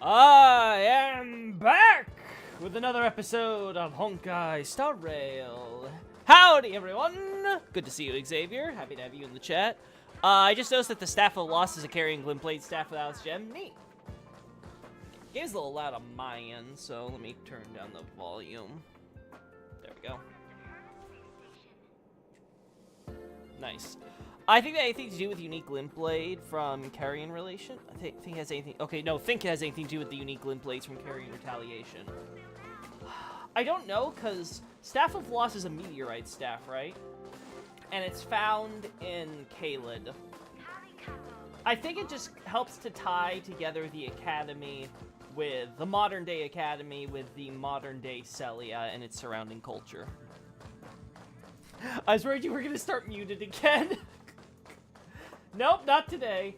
I am back with another episode of Honkai Star Rail. Howdy, everyone! Good to see you, Xavier. Happy to have you in the chat. I just noticed that the Staff of Loss is a carrying Glintblade staff without its gem. Neat. Game's a little loud on my end, so let me turn down the volume. There we go. Nice. I think that had anything to do with unique Glintblade from Carrion Relation. I think it has anything. Okay, no, think it has anything to do with the unique Glintblades from Carrion Retaliation. I don't know, because Staff of Loss is a meteorite staff, right? And it's found in Caelid. I think it just helps to tie together the Academy with the modern-day Academy with the modern-day Celia and its surrounding culture. I was worried you were going to start muted again. Nope, not today.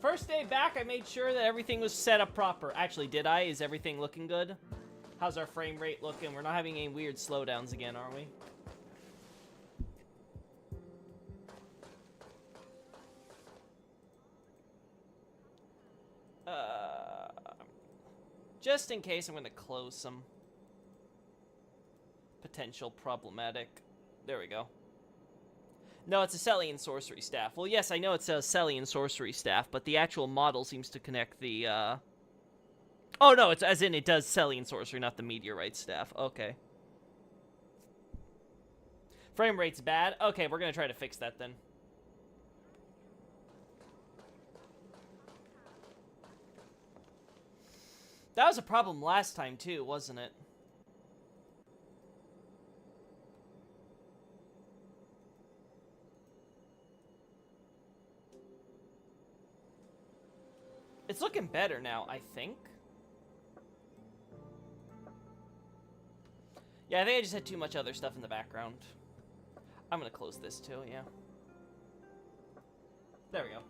First day back, I made sure that everything was set up proper. Actually, did I? Is everything looking good? How's our frame rate looking? We're not having any weird slowdowns again, are we? Just in case, I'm going to close some potential problematic. There we go. No, it's a Celian sorcery staff. Well, yes, I know it's a Celian sorcery staff, but the actual model seems to connect the, Oh, no, it's as in it does Celian sorcery, not the meteorite staff. Okay. Frame rate's bad? Okay, we're gonna try to fix that then. That was a problem last time, too, wasn't it? It's looking better now, I think. Yeah, I think I just had too much other stuff in the background. I'm gonna close this too, yeah. There we go.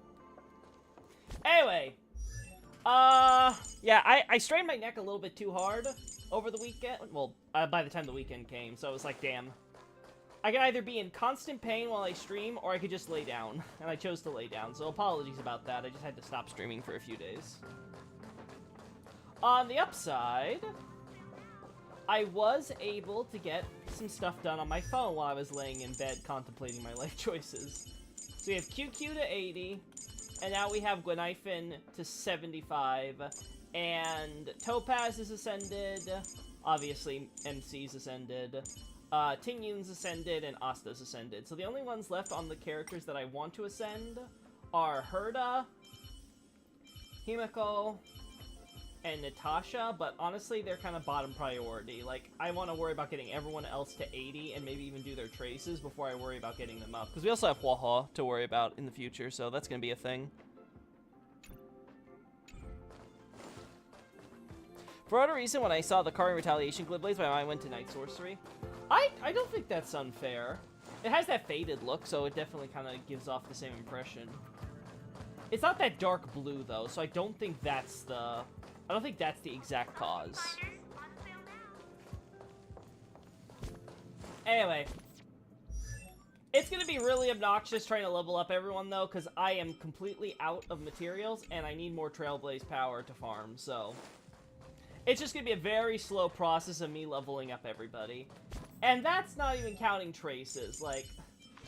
Anyway. Yeah, I strained my neck a little bit too hard over the weekend. Well, by the time the weekend came, so it was like, damn. I could either be in constant pain while I stream, or I could just lay down. And I chose to lay down, so apologies about that. I just had to stop streaming for a few days. On the upside, I was able to get some stuff done on my phone while I was laying in bed contemplating my life choices. So we have QQ to 80, and now we have Gwenhyphen to 75, and Topaz is ascended, obviously MC's ascended, Ting Yun's ascended, and Asta's ascended. So the only ones left on the characters that I want to ascend are Herda, Himiko, and Natasha, but honestly, they're kind of bottom priority. Like, I want to worry about getting everyone else to 80 and maybe even do their traces before I worry about getting them up. Because we also have Huaha to worry about in the future, so that's going to be a thing. For whatever reason, when I saw the Carrion Retaliation Glintblades, my mind went to Night Sorcery. I don't think that's unfair. It has that faded look, so it definitely kind of gives off the same impression. It's not that dark blue, though, so I don't think that's the... I don't think that's the exact cause. Anyway. It's going to be really obnoxious trying to level up everyone, though, because I am completely out of materials, and I need more Trailblaze power to farm, so... It's just going to be a very slow process of me leveling up everybody. And that's not even counting traces. Like,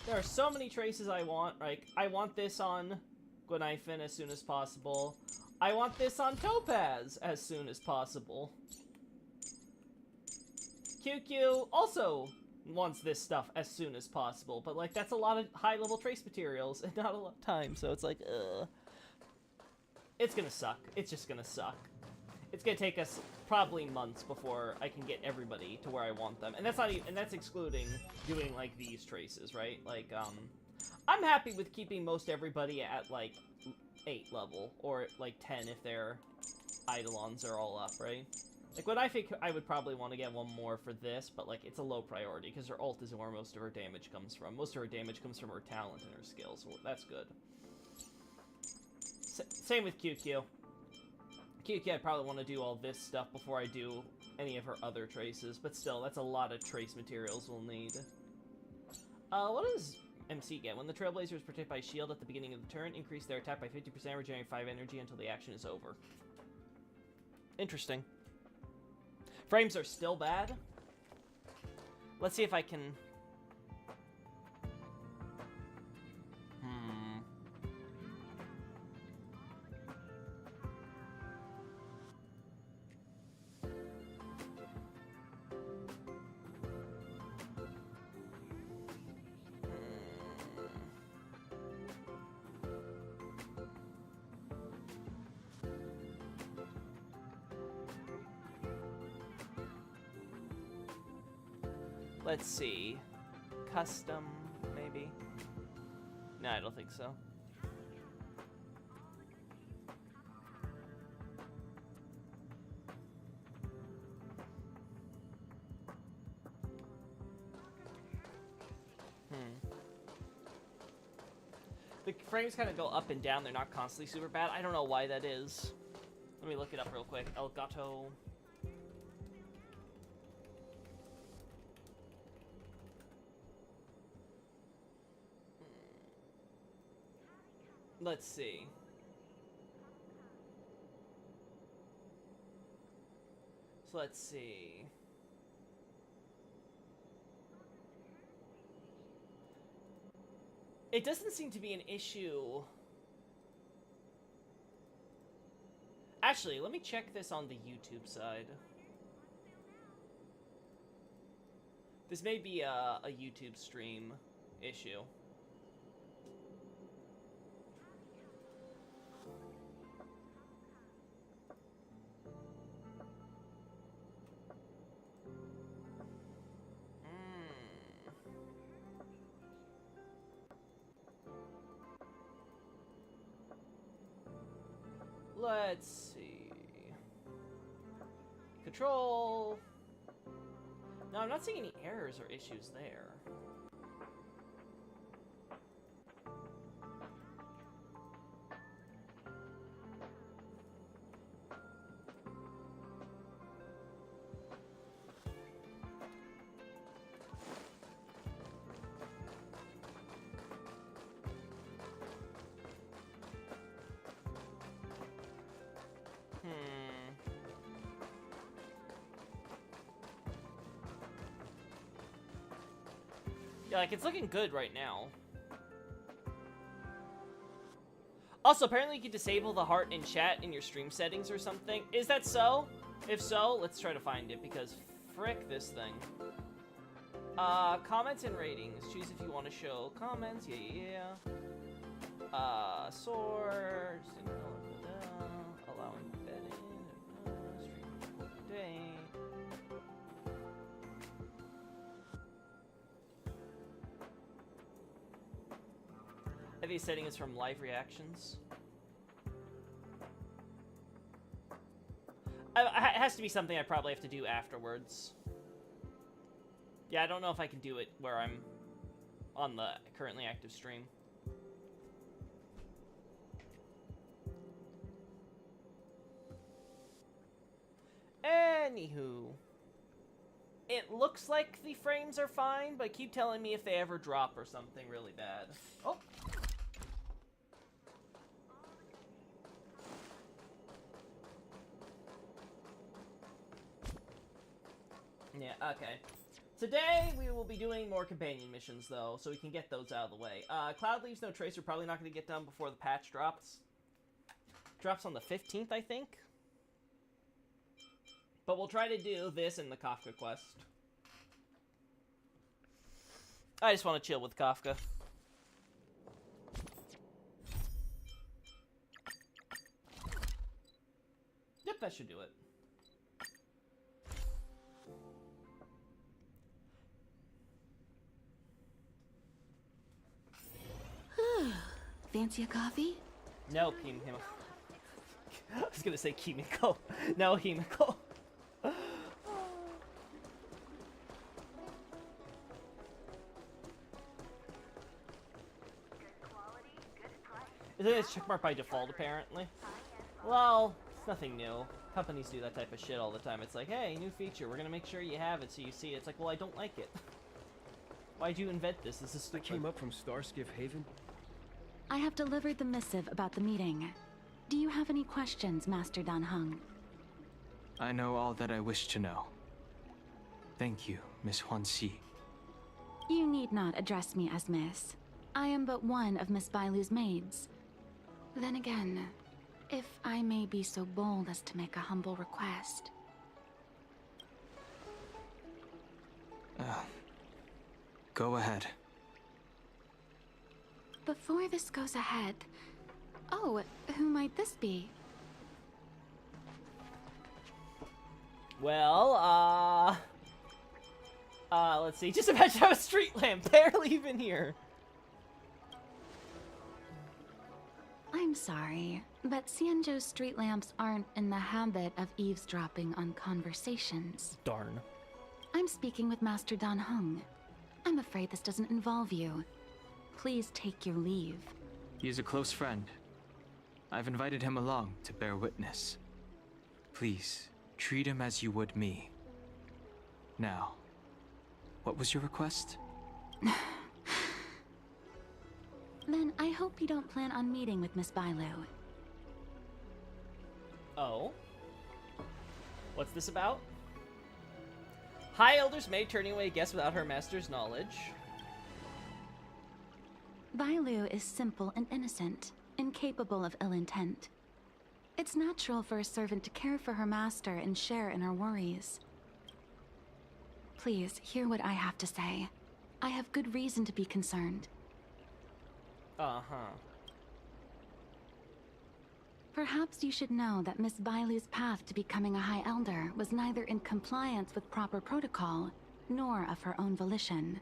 there are so many traces I want. Like, I want this on Gwenhyphen as soon as possible. I want this on Topaz as soon as possible. QQ also wants this stuff as soon as possible. But, like, that's a lot of high-level trace materials and not a lot of time. So it's like, ugh. It's gonna suck. It's just gonna suck. It's gonna take us probably months before I can get everybody to where I want them, and that's not even, and that's excluding doing like these traces, right? Like, I'm happy with keeping most everybody at like 8 level or like 10 if their Eidolons are all up, right? Like, what I think I would probably want to get one more for this, but like it's a low priority because her ult isn't where most of her damage comes from. Most of her damage comes from her talent and her skills, so that's good. Same with QQ. QQ, I'd probably want to do all this stuff before I do any of her other traces, but still, that's a lot of trace materials we'll need. What does MC get? When the Trailblazer is protected by a shield at the beginning of the turn, increase their attack by 50%, regenerate 5 energy until the action is over. Interesting. Frames are still bad. Let's see if I can... Let's see. Custom, maybe? No, I don't think so. The frames kind of go up and down. They're not constantly super bad. I don't know why that is. Let me look it up real quick. Elgato. Let's see. So let's see. It doesn't seem to be an issue. Actually, let me check this on the YouTube side. This may be a YouTube stream issue. Let's see. Control. No, I'm not seeing any errors or issues there. Yeah, like, it's looking good right now. Also, apparently you can disable the heart in chat in your stream settings or something. Is that so? If so, let's try to find it, because frick this thing. Comments and ratings. Choose if you want to show comments. Yeah. Source. Allowing embedding. Stream date. I think setting is from live reactions. It has to be something I probably have to do afterwards. Yeah, I don't know if I can do it where I'm on the currently active stream. Anywho. It looks like the frames are fine, but keep telling me if they ever drop or something really bad. Oh. Yeah, okay. Today, we will be doing more companion missions, though, so we can get those out of the way. Cloud Leaves No Trace are probably not going to get done before the patch drops. Drops on the 15th, I think. But we'll try to do this and the Kafka quest. I just want to chill with Kafka. Yep, that should do it. Fancy a coffee? No, Himiko. I was gonna say Kimiko. No, Himiko. Isn't it checkmark by default, apparently? Well, it's nothing new. Companies do that type of shit all the time. It's like, hey, new feature, we're gonna make sure you have it so you see it. It's like, well, I don't like it. Why'd you invent this? This is stupid. I came up from Starskiff Haven. I have delivered the missive about the meeting. Do you have any questions, Master Dan Heng? I know all that I wish to know. Thank you, Miss Huanxi. You need not address me as Miss. I am but one of Miss Bailu's maids. Then again, if I may be so bold as to make a humble request. Go ahead. Before this goes ahead... Oh, who might this be? Well, let's see. Just imagine how a street lamp barely even here. I'm sorry, but Xianzhou's street lamps aren't in the habit of eavesdropping on conversations. Darn. I'm speaking with Master Dan Heng. I'm afraid this doesn't involve you. Please take your leave. He is a close friend. I've invited him along to bear witness. Please, treat him as you would me. Now, what was your request? Then I hope you don't plan on meeting with Miss Bailu. Oh? What's this about? High Elder's maid turning away a guest without her master's knowledge. Bailu is simple and innocent, incapable of ill intent. It's natural for a servant to care for her master and share in her worries. Please, hear what I have to say. I have good reason to be concerned. Uh-huh. Perhaps you should know that Miss Bailu's path to becoming a High Elder was neither in compliance with proper protocol, nor of her own volition.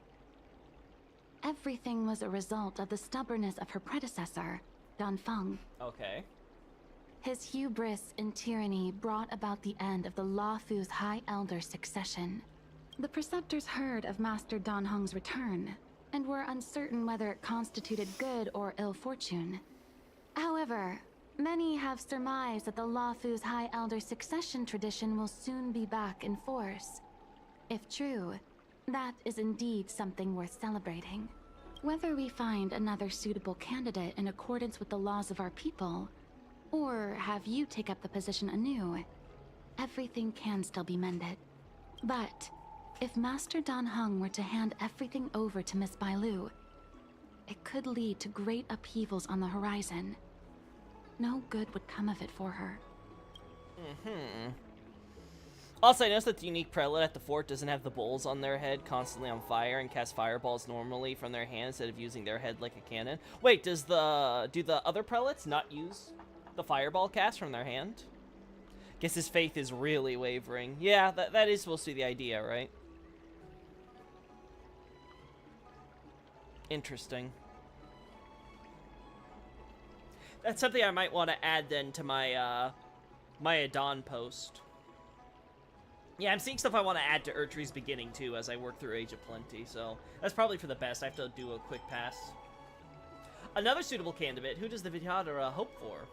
Everything was a result of the stubbornness of her predecessor, Dan Feng. Okay. His hubris and tyranny brought about the end of the Luofu's High Elder succession. The preceptors heard of Master Dan Heng's return, and were uncertain whether it constituted good or ill fortune. However, many have surmised that the Luofu's High Elder succession tradition will soon be back in force. If true, that is indeed something worth celebrating. Whether we find another suitable candidate in accordance with the laws of our people, or have you take up the position anew, everything can still be mended. But if Master Dan Heng were to hand everything over to Miss Bailu, it could lead to great upheavals on the horizon. No good would come of it for her. Also, I noticed that the unique prelate at the fort doesn't have the bowls on their head constantly on fire and cast fireballs normally from their hand instead of using their head like a cannon. Wait, do the other prelates not use the fireball cast from their hand? Guess his faith is really wavering. Yeah, that is supposed to be the idea, right? Interesting. That's something I might want to add then to my my Adon post. Yeah, I'm seeing stuff I want to add to Erdtree's beginning too as I work through Age of Plenty, so that's probably for the best. I have to do a quick pass. Another suitable candidate. Who does the Vidyadhara hope for?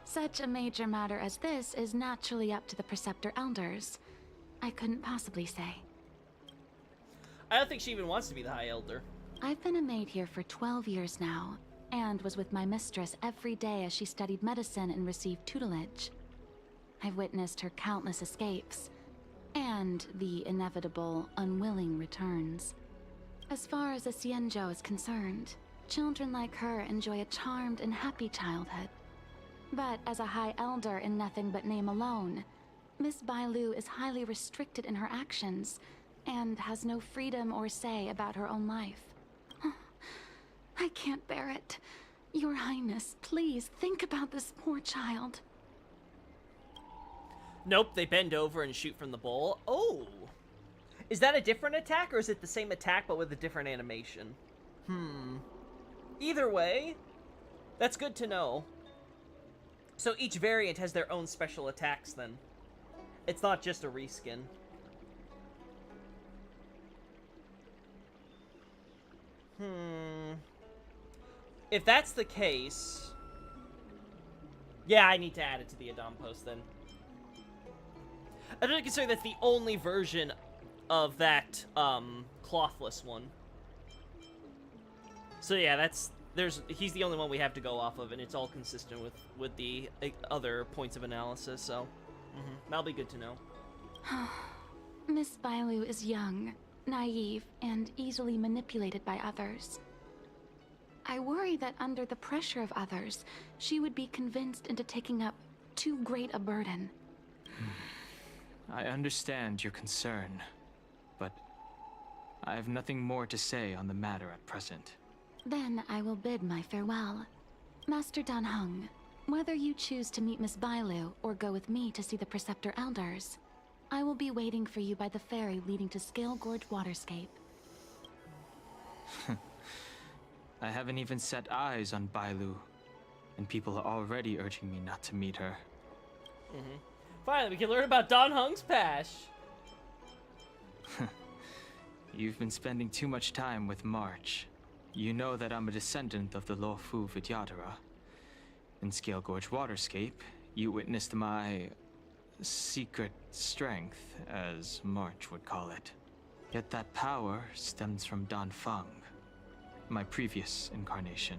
Such a major matter as this is naturally up to the Preceptor Elders. I couldn't possibly say. I don't think she even wants to be the High Elder. I've been a maid here for 12 years now, and was with my mistress every day as she studied medicine and received tutelage. I've witnessed her countless escapes, and the inevitable, unwilling returns. As far as a Xianzhou is concerned, children like her enjoy a charmed and happy childhood. But as a High Elder in nothing but name alone, Miss Bailu is highly restricted in her actions, and has no freedom or say about her own life. I can't bear it. Your Highness, please think about this poor child. Nope, they bend over and shoot from the bowl. Oh! Is that a different attack, or is it the same attack but with a different animation? Either way, that's good to know. So each variant has their own special attacks then. It's not just a reskin. If that's the case... Yeah, I need to add it to the Adon post then. I don't consider that's the only version of that clothless one. So yeah, he's the only one we have to go off of, and it's all consistent with the other points of analysis, so That'll be good to know. Miss Bailu is young, naive, and easily manipulated by others. I worry that under the pressure of others, she would be convinced into taking up too great a burden. I understand your concern, but I have nothing more to say on the matter at present. Then I will bid my farewell. Master Dan Heng, whether you choose to meet Miss Bailu or go with me to see the Preceptor Elders, I will be waiting for you by the ferry leading to Scale Gorge Waterscape. I haven't even set eyes on Bailu, and people are already urging me not to meet her. Finally, we can learn about Don Hung's past. You've been spending too much time with March. You know that I'm a descendant of the Luofu Vidyadhara. In Scale Gorge Waterscape, you witnessed my secret strength, as March would call it. Yet that power stems from Dan Feng, my previous incarnation.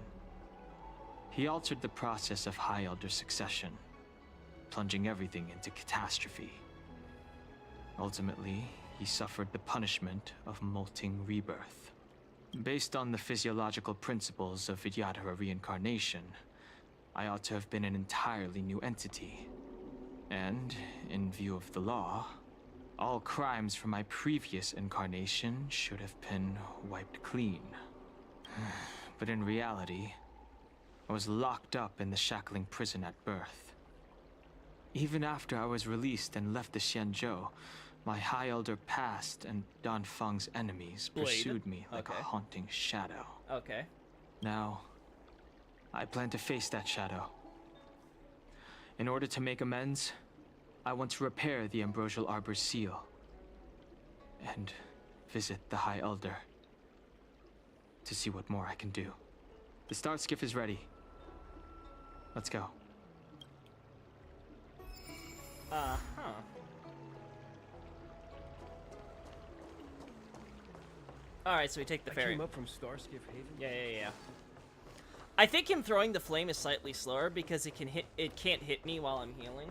He altered the process of High Elder succession, plunging everything into catastrophe. Ultimately, he suffered the punishment of molting rebirth. Based on the physiological principles of Vidyadhara reincarnation, I ought to have been an entirely new entity. And, in view of the law, all crimes from my previous incarnation should have been wiped clean. But in reality, I was locked up in the shackling prison at birth. Even after I was released and left the Xianzhou, my High Elder past and Dan Feng's enemies pursued me like a haunting shadow. Okay. Now, I plan to face that shadow. In order to make amends, I want to repair the Ambrosial Arbor's seal and visit the High Elder to see what more I can do. The star skiff is ready. Let's go. Alright, so we take the I ferry. came up from Starskiff Haven. Yeah. I think him throwing the flame is slightly slower because it can't hit me while I'm healing.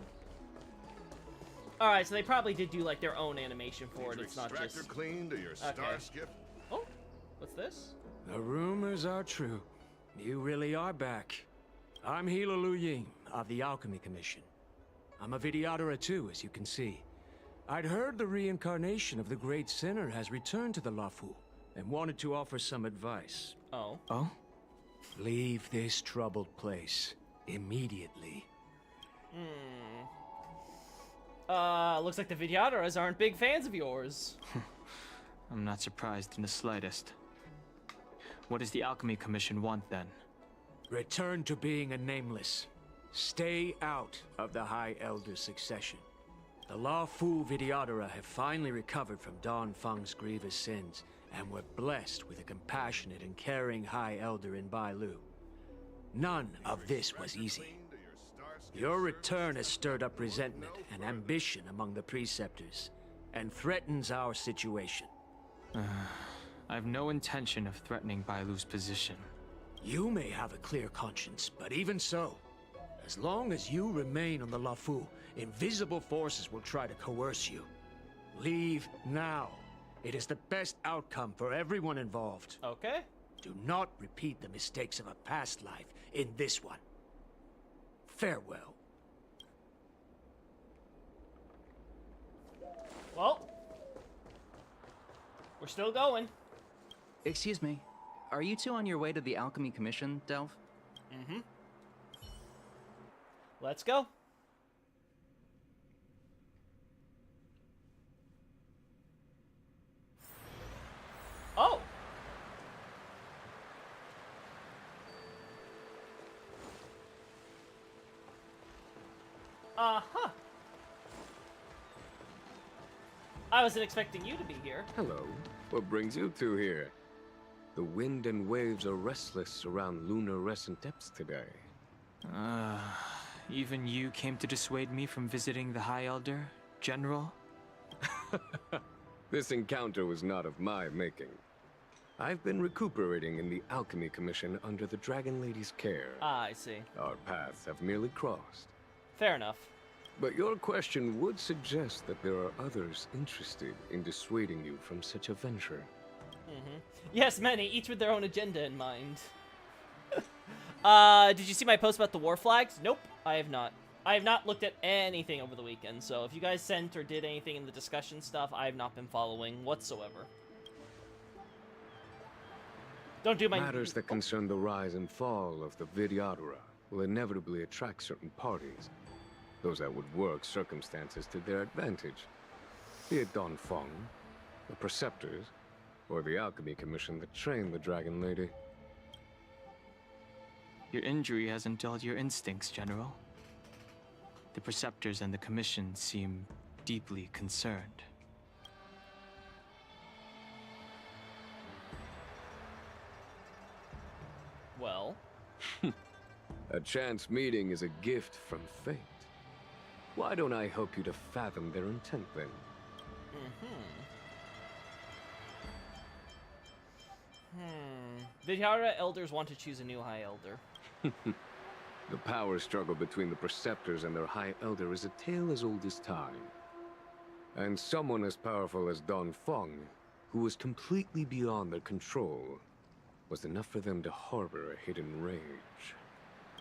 Alright, so they probably did do like their own animation for it. It's not just extractor clean to your star skiff. Oh, what's this? The rumors are true. You really are back. I'm Hila Lu Ying of the Alchemy Commission. I'm a Vidyadhara too, as you can see. I'd heard the reincarnation of the Great Sinner has returned to the Luofu and wanted to offer some advice. Oh. Oh? Leave this troubled place immediately. Looks like the Vidyadharas aren't big fans of yours. I'm not surprised in the slightest. What does the Alchemy Commission want then? Return to being a nameless. Stay out of the High Elder succession. The Luofu Vidyadhara have finally recovered from Dan Feng's grievous sins, and were blessed with a compassionate and caring High Elder in Bailu. None of this was easy. Your return has stirred up resentment and ambition among the Preceptors, and threatens our situation. I have no intention of threatening Bailu's position. You may have a clear conscience, but even so, as long as you remain on the Luofu, invisible forces will try to coerce you. Leave now. It is the best outcome for everyone involved. Okay. Do not repeat the mistakes of a past life in this one. Farewell. Well, we're still going. Excuse me. Are you two on your way to the Alchemy Commission, Delve? Let's go. Oh. Uh-huh. I wasn't expecting you to be here. Hello. What brings you two here? The wind and waves are restless around lunar-rescent depths today. Even you came to dissuade me from visiting the High Elder, General? This encounter was not of my making. I've been recuperating in the Alchemy Commission under the Dragon Lady's care. Ah, I see. Our paths have merely crossed. Fair enough. But your question would suggest that there are others interested in dissuading you from such a venture. Yes, many, each with their own agenda in mind. Did you see my post about the war flags? Nope, I have not. I have not looked at anything over the weekend, so if you guys sent or did anything in the discussion stuff, I have not been following whatsoever. Don't do my... Matters that concern the rise and fall of the Vidyadhara will inevitably attract certain parties. Those that would work circumstances to their advantage. Be it Don Feng, the Preceptors, or the Alchemy Commission that trained the Dragon Lady. Your injury hasn't dulled your instincts, General. The Preceptors and the Commission seem deeply concerned. Well... A chance meeting is a gift from fate. Why don't I help you to fathom their intent then? Vidyadhara elders want to choose a new High Elder. The power struggle between the Preceptors and their High Elder is a tale as old as time. And someone as powerful as Don Feng, who was completely beyond their control, was enough for them to harbor a hidden rage.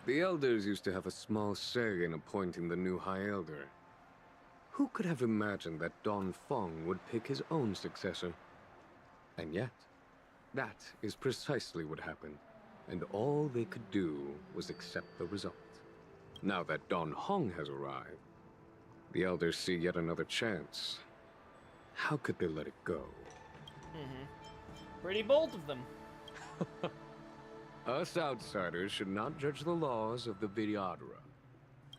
The Elders used to have a small say in appointing the new High Elder. Who could have imagined that Don Feng would pick his own successor? And yet, that is precisely what happened, and all they could do was accept the result. Now that Don Hong has arrived, the Elders see yet another chance. How could they let it go? Pretty bold of them. Us outsiders should not judge the laws of the Vidyadhara.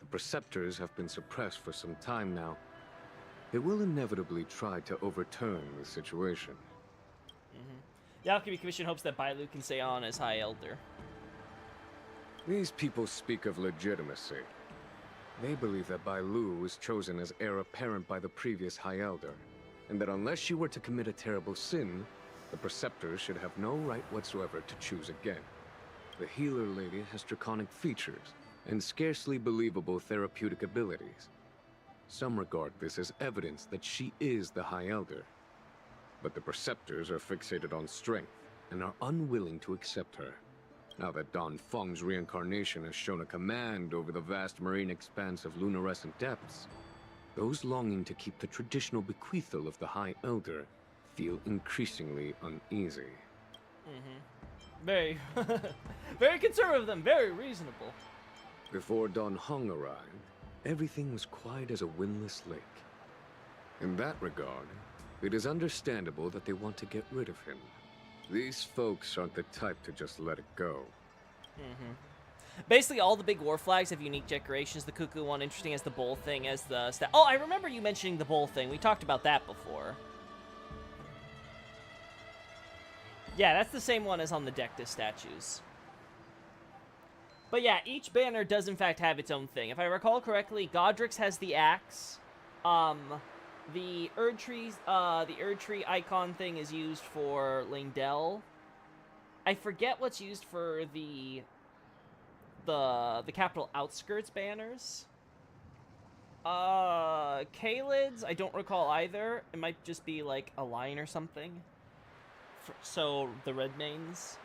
The Preceptors have been suppressed for some time now. They will inevitably try to overturn the situation. The Alchemy Commission hopes that Bailu can stay on as High Elder. These people speak of legitimacy. They believe that Bailu was chosen as heir apparent by the previous High Elder, and that unless she were to commit a terrible sin, the Preceptors should have no right whatsoever to choose again. The Healer Lady has draconic features and scarcely believable therapeutic abilities. Some regard this as evidence that she is the High Elder. But the Preceptors are fixated on strength and are unwilling to accept her. Now that Don Feng's reincarnation has shown a command over the vast marine expanse of luminescent depths, those longing to keep the traditional bequeathal of the High Elder feel increasingly uneasy. Very, very conservative of them, very reasonable. Before Don Hong arrived, everything was quiet as a windless lake. In that regard, it is understandable that they want to get rid of him. These folks aren't the type to just let it go. Basically, all the big war flags have unique decorations. The cuckoo one, interesting as the bowl thing, as the... Oh, I remember you mentioning the bowl thing. We talked about that before. Yeah, that's the same one as on the Dectus statues. But yeah, each banner does in fact have its own thing. If I recall correctly, Godric's has the axe. The Erd Tree icon thing is used for Lingdell. I forget what's used for the capital outskirts banners. Kalid's, I don't recall either. It might just be like a line or something. So the Redmanes.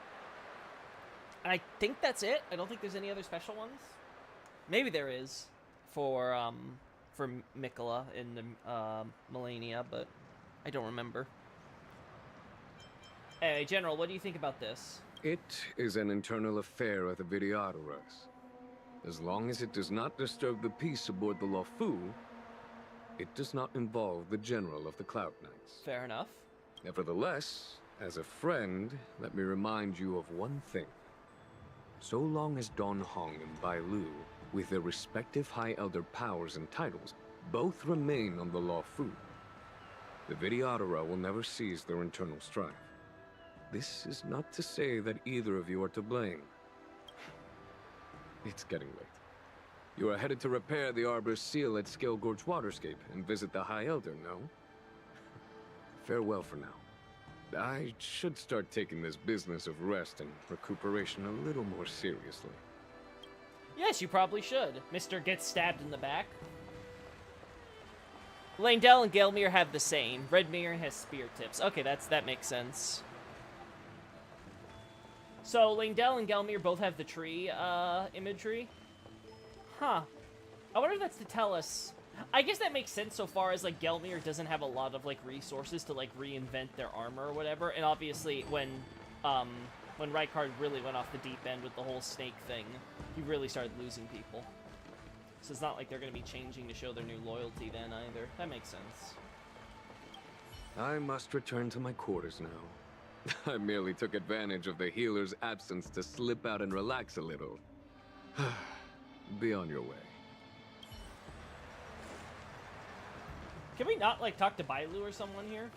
And I think that's it. I don't think there's any other special ones. Maybe there is for Mikola in the Melania, but I don't remember. Anyway, General, what do you think about this? It is an internal affair of the Vidyadharas. As long as it does not disturb the peace aboard the Luofu, it does not involve the General of the Cloud Knights. Fair enough. Nevertheless, as a friend, let me remind you of one thing. So long as Don Hong and Bai Lu, with their respective High Elder powers and titles, both remain on the Luofu, the Vidyadhara will never cease their internal strife. This is not to say that either of you are to blame. It's getting late. You are headed to repair the Arbor's seal at Scale Gorge Waterscape and visit the High Elder, no? Farewell for now. I should start taking this business of rest and recuperation a little more seriously. Yes, you probably should. Mr. Gets stabbed in the back. Langdell and Gelmir have the same. Red Mirren has spear tips. Okay, that makes sense. So Langdell and Gelmir both have the tree imagery. Huh. I wonder if that's to tell us. I guess that makes sense so far as like Gelmir doesn't have a lot of like resources to like reinvent their armor or whatever, and obviously when Rykard really went off the deep end with the whole snake thing, he really started losing people. So it's not like they're going to be changing to show their new loyalty then either. That makes sense. I must return to my quarters now. I merely took advantage of the healer's absence to slip out and relax a little. Be on your way. Can we not, like, talk to Bailu or someone here?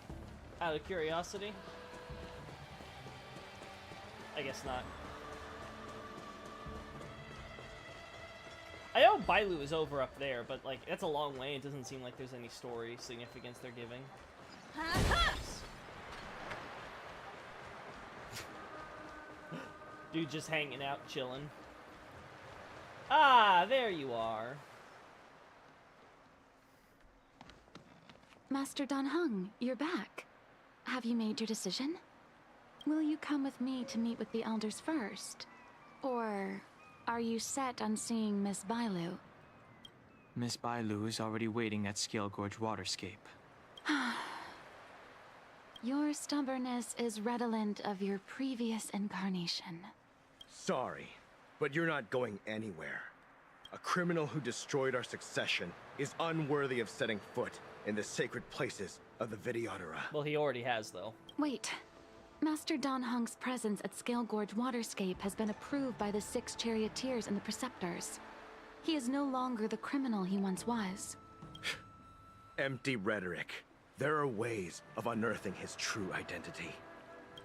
Out of curiosity? I guess not. I know Bailu is over up there, but, like, that's a long way. It doesn't seem like there's any story significance they're giving. Dude just hanging out, chilling. Ah, there you are. Master Dan Heng, you're back. Have you made your decision? Will you come with me to meet with the elders first? Or are you set on seeing Miss Bailu? Miss Bailu is already waiting at Scale Gorge Waterscape. Your stubbornness is redolent of your previous incarnation. Sorry, but you're not going anywhere. A criminal who destroyed our succession is unworthy of setting foot in the sacred places of the Videodora. Well, he already has, though. Wait. Master Dan Heng's presence at Scale Gorge Waterscape has been approved by the 6 charioteers and the preceptors. He is no longer the criminal he once was. Empty rhetoric. There are ways of unearthing his true identity.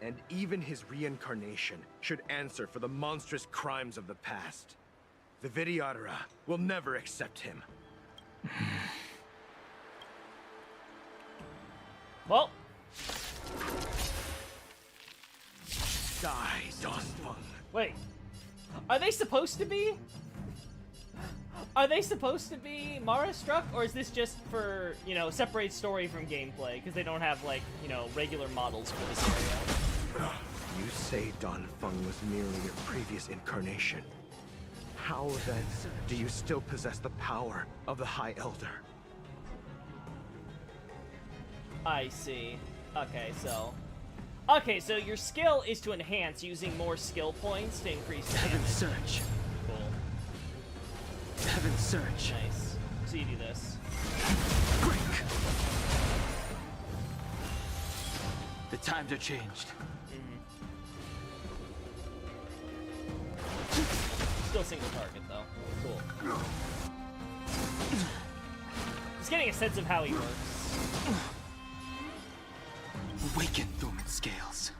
And even his reincarnation should answer for the monstrous crimes of the past. The Videodora will never accept him. Well. Die, Donfeng. Wait. Are they supposed to be? Are they supposed to be Mara struck, or is this just for, you know, separate story from gameplay? Because they don't have, like, you know, regular models for this area. You say Donfeng was merely your previous incarnation. How then do you still possess the power of the High Elder? I see. Okay, so... Okay, so your skill is to enhance using more skill points to increase damage. Heaven Surge. Cool. Heaven Surge. Nice. So you do this. Break. The times are changed. Still single target, though. Cool. Just getting a sense of how he works. Awaken dormant scales.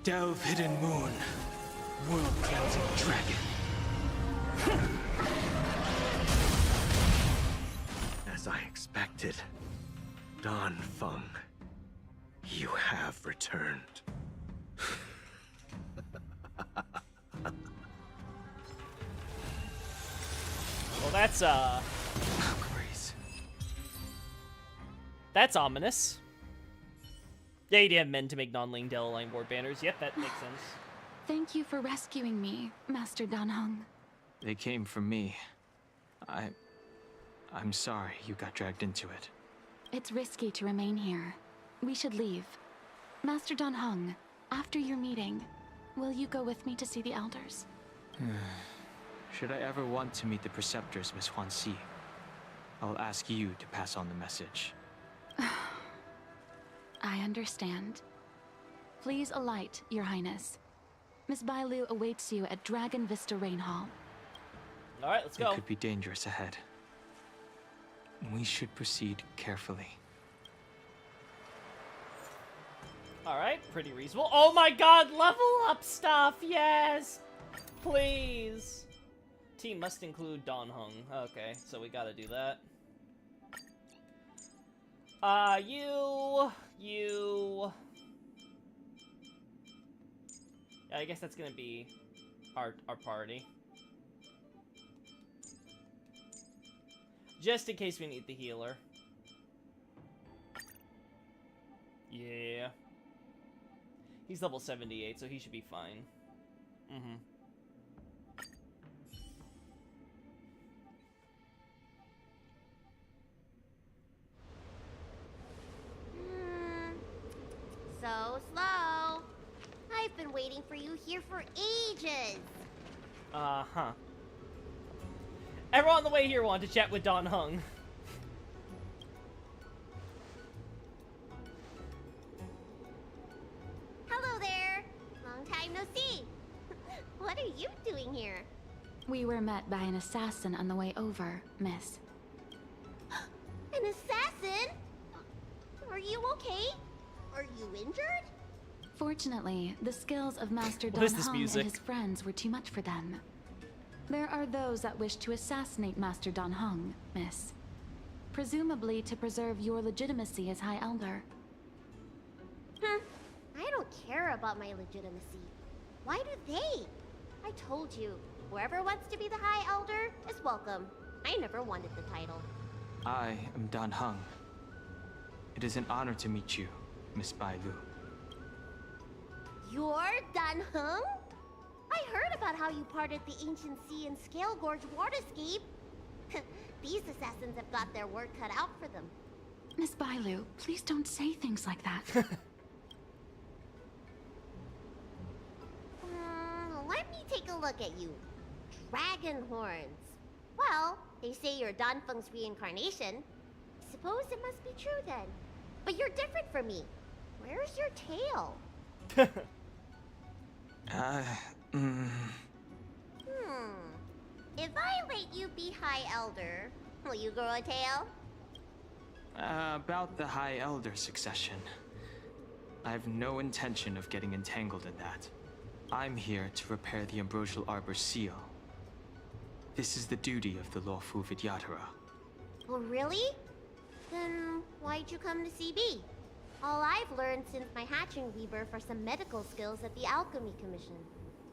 Delve hidden moon. World cleansing dragon. As I expected, Donfeng, you have returned. Well, that's, Valkyries. That's ominous. Yeah, you have men to make non-Langdell line board banners. Yep, that makes sense. Thank you for rescuing me, Master Dan Heng. They came from me. I'm sorry you got dragged into it. It's risky to remain here. We should leave. Master Dan Heng, after your meeting, will you go with me to see the elders? Should I ever want to meet the preceptors, Miss Huanxi, I'll ask you to pass on the message. I understand. Please alight, Your Highness. Miss Bailu awaits you at Dragon Vista Rain Hall. Alright, let's go. It could be dangerous ahead. We should proceed carefully. Alright, pretty reasonable. Oh my god, level up stuff! Yes! Please! Team must include Dan Heng. Okay, so we gotta do that. You... Yeah, I guess that's gonna be our party. Just in case we need the healer. Yeah. He's level 78, so he should be fine. Mm-hmm. So slow. I've been waiting for you here for ages. Uh-huh. Everyone on the way here wanted to chat with Don Hung. Hello there. Long time no see. What are you doing here? We were met by an assassin on the way over, miss. An assassin? Are you okay? Are you injured? Fortunately, the skills of Master What Don is this Hung music? and his friends were too much for them. There are those that wish to assassinate Master Don Hung, miss. Presumably to preserve your legitimacy as High Elder. I don't care about my legitimacy. Why do they? I told you, whoever wants to be the High Elder is welcome. I never wanted the title. I am Dan Hung. It is an honor to meet you, Miss Bai Lu. You're Dan Hung? I heard about how you parted the ancient sea and Scale Gorge waterscape. These assassins have got their work cut out for them. Miss Bailu, please don't say things like that. Let me take a look at you. Dragon horns. Well, they say you're Dan Feng's reincarnation. I suppose it must be true then. But you're different from me. Where's your tail? If I let you be High Elder, will you grow a tail? About the High Elder succession. I have no intention of getting entangled in that. I'm here to repair the Ambrosial Arbor seal. This is the duty of the lawful Vidyadhara. Oh, really? Then why'd you come to CB? All I've learned since my hatching rebirth are some medical skills at the Alchemy Commission.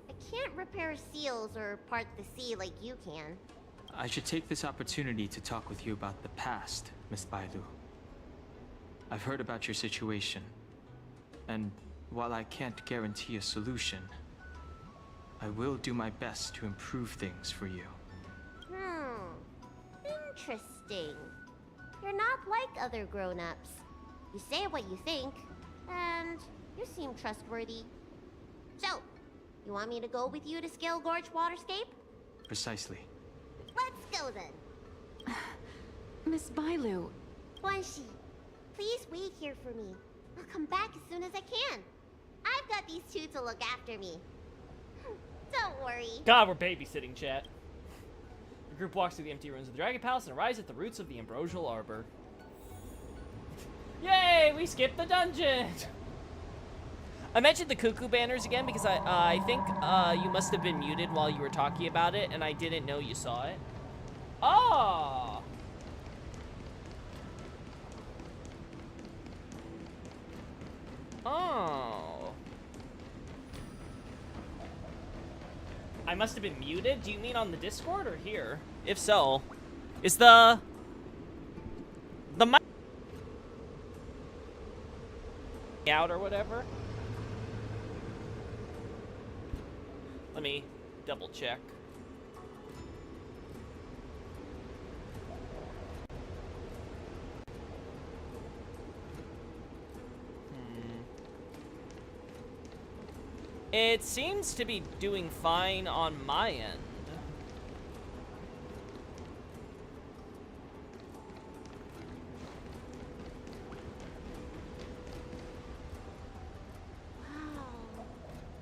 I can't repair seals or part the sea like you can. I should take this opportunity to talk with you about the past, Miss Bailu. I've heard about your situation, and while I can't guarantee a solution, I will do my best to improve things for you. Interesting. You're not like other grown-ups. You say what you think, and you seem trustworthy. So, you want me to go with you to Scale Gorge Waterscape? Precisely. Let's go then. Miss Bailu, Guanxi, please wait here for me. I'll come back as soon as I can. I've got these two to look after me. Don't worry. God, we're babysitting, chat. The group walks through the empty ruins of the Dragon Palace and arrives at the roots of the Ambrosial Arbor. Yay! We skipped the dungeon! I mentioned the cuckoo banners again because I think you must have been muted while you were talking about it, and I didn't know you saw it. Oh! Oh. I must have been muted? Do you mean on the Discord or here? If so, is the mic out or whatever? Let me double check. It seems to be doing fine on my end. Wow.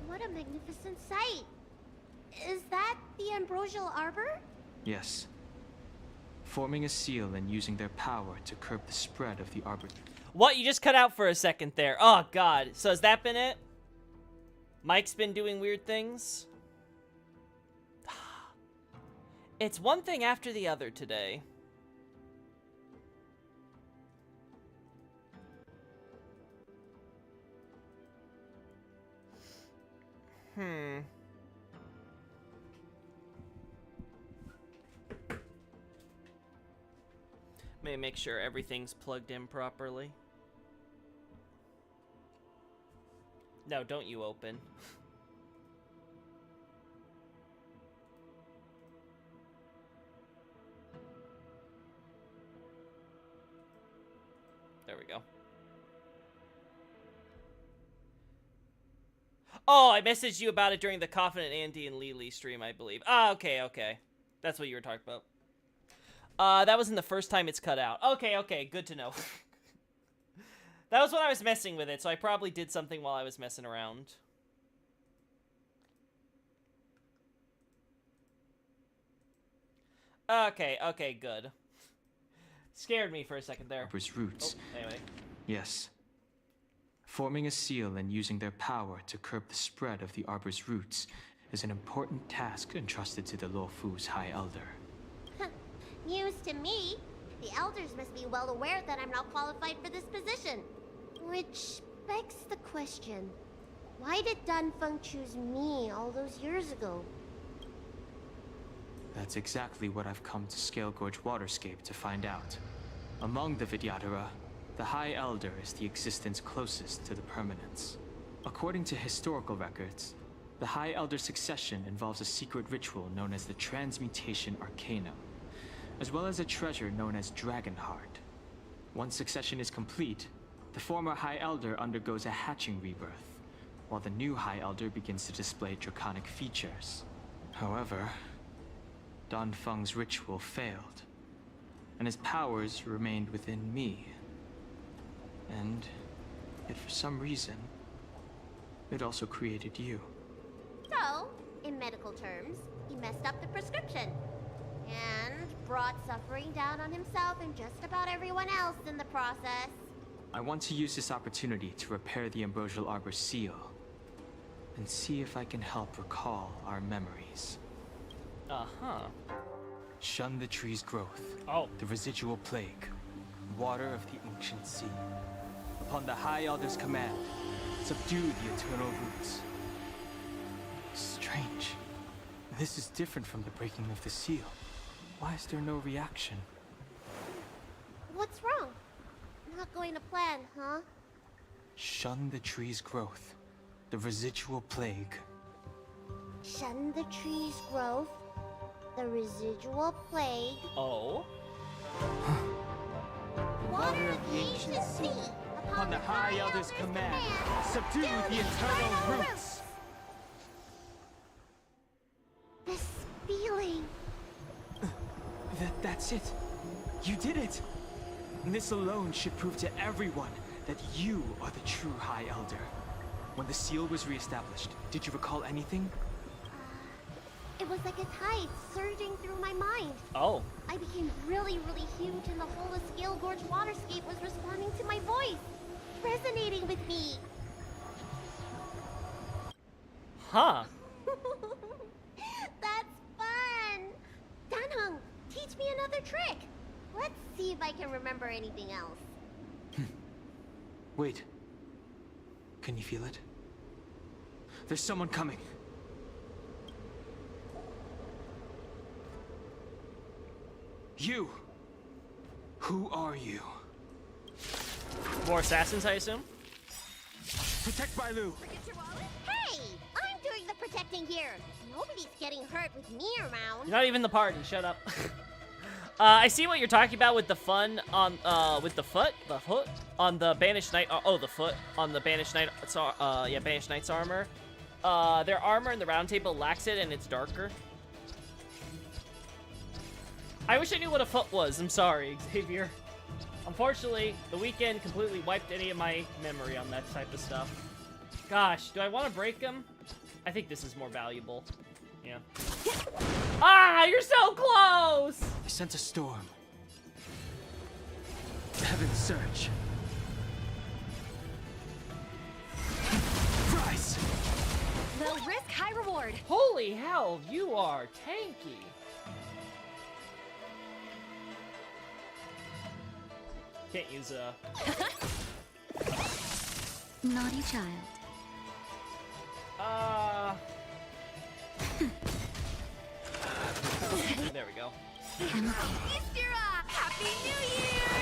What a magnificent sight. Is that the Ambrosial Arbor? Yes. Forming a seal and using their power to curb the spread of the arbor. What? You just cut out for a second there. Oh, God. So has that been it? Mike's been doing weird things? It's one thing after the other today. May make sure everything's plugged in properly. No, don't you open. There we go. Oh, I messaged you about it during the Confident Andy and Lily stream, I believe. Ah, okay, okay. That's what you were talking about. That wasn't the first time it's cut out. Okay, okay, good to know. That was when I was messing with it, so I probably did something while I was messing around. Okay, okay, good. Scared me for a second there. Arbor's roots. Oh, anyway. Yes. Forming a seal and using their power to curb the spread of the Arbor's roots is an important task entrusted to the Luofu's High Elder. News to me. The elders must be well aware that I'm not qualified for this position. Which begs the question, why did Danfeng choose me all those years ago? That's exactly what I've come to Scale Gorge Waterscape to find out. Among the Vidyadhara, the High Elder is the existence closest to the permanence. According to historical records, the High Elder succession involves a secret ritual known as the Transmutation Arcanum, as well as a treasure known as Dragon Heart. Once succession is complete, the former High Elder undergoes a hatching rebirth, while the new High Elder begins to display draconic features. However, Danfeng's ritual failed, and his powers remained within me. And yet for some reason, it also created you. So, in medical terms, he messed up the prescription. And brought suffering down on himself and just about everyone else in the process. I want to use this opportunity to repair the Ambrosial Arbor seal, and see if I can help recall our memories. Uh-huh. Shun the tree's growth. Oh. The residual plague. Water of the ancient sea. Upon the High Elder's command, subdue the eternal roots. Strange. This is different from the breaking of the seal. Why is there no reaction? What's wrong? Not going to plan, huh? Shun the tree's growth. The residual plague. Shun the tree's growth. The residual plague. Oh? Water of the ancient sea. Upon the High Elder's command, subdue the eternal roots. This feeling. That's it. You did it. And this alone should prove to everyone that you are the true High Elder. When the seal was reestablished, did you recall anything? It was like a tide surging through my mind. Oh. I became really, really huge, and the whole of Scale Gorge Waterscape was responding to my voice, resonating with me. Huh. That's fun! Danheng, teach me another trick. Let's see if I can remember anything else. Wait. Can you feel it? There's someone coming. You! Who are you? More assassins, I assume? Protect Bailu! Hey! I'm doing the protecting here. Nobody's getting hurt with me around. You're not even the party, shut up. I see what you're talking about with the fun on, with the foot on the Banished Knight, the foot on the Banished Knight, yeah, Banished Knight's armor. Their armor in the round table lacks it and it's darker. I wish I knew what a foot was, I'm sorry, Xavier. Unfortunately, the weekend completely wiped any of my memory on that type of stuff. Gosh, do I want to break them? I think this is more valuable. Yeah. Ah, you're so close! I sent a storm. Heaven surge. Rise! Low risk, high reward. Holy hell, you are tanky. Can't use a... Naughty child. There we go. Istira! Happy New Year!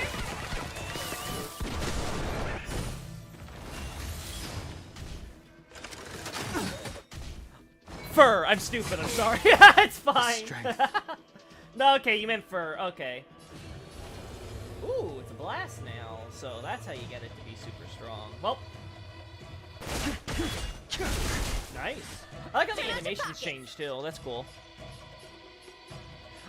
Fur. I'm stupid. I'm sorry. It's fine. Strength. No, okay, you meant fur. Okay. Ooh, it's a blast now. So that's how you get it to be super strong. Well. Nice. I like how the animations changed too. That's cool.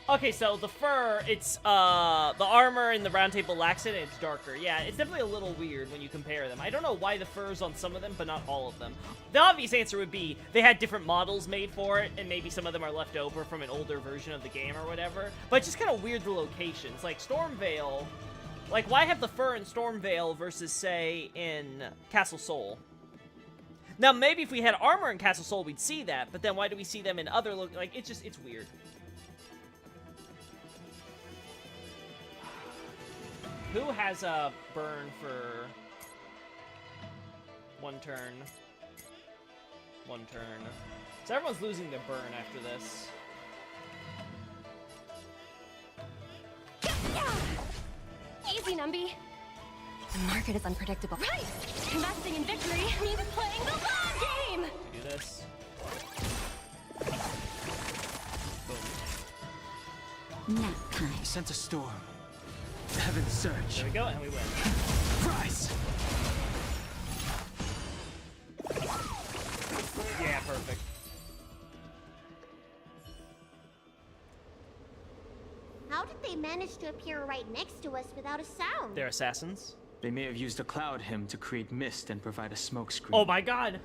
Okay, so the fur, it's, the armor in the Round Table lacks it, and it's darker. Yeah, it's definitely a little weird when you compare them. I don't know why the fur's on some of them, but not all of them. The obvious answer would be they had different models made for it, and maybe some of them are left over from an older version of the game or whatever. But it's just kind of weird, the locations. Like, Stormvale, like, why have the fur in Stormvale versus, say, in Castle Sol? Now, maybe if we had armor in Castle Sol, we'd see that, but then why do we see them in other, like, it's just, it's weird. Who has a burn for 1 turn? 1 turn. So everyone's losing their burn after this. Easy, Numby. The market is unpredictable. Right! Investing in victory means playing the long game! Do this. Nap time. He sent a storm. Heaven's surge. There we go, and we win. Rise! Yeah, perfect. How did they manage to appear right next to us without a sound? They're assassins. They may have used a cloud hymn to create mist and provide a smokescreen. Oh my god!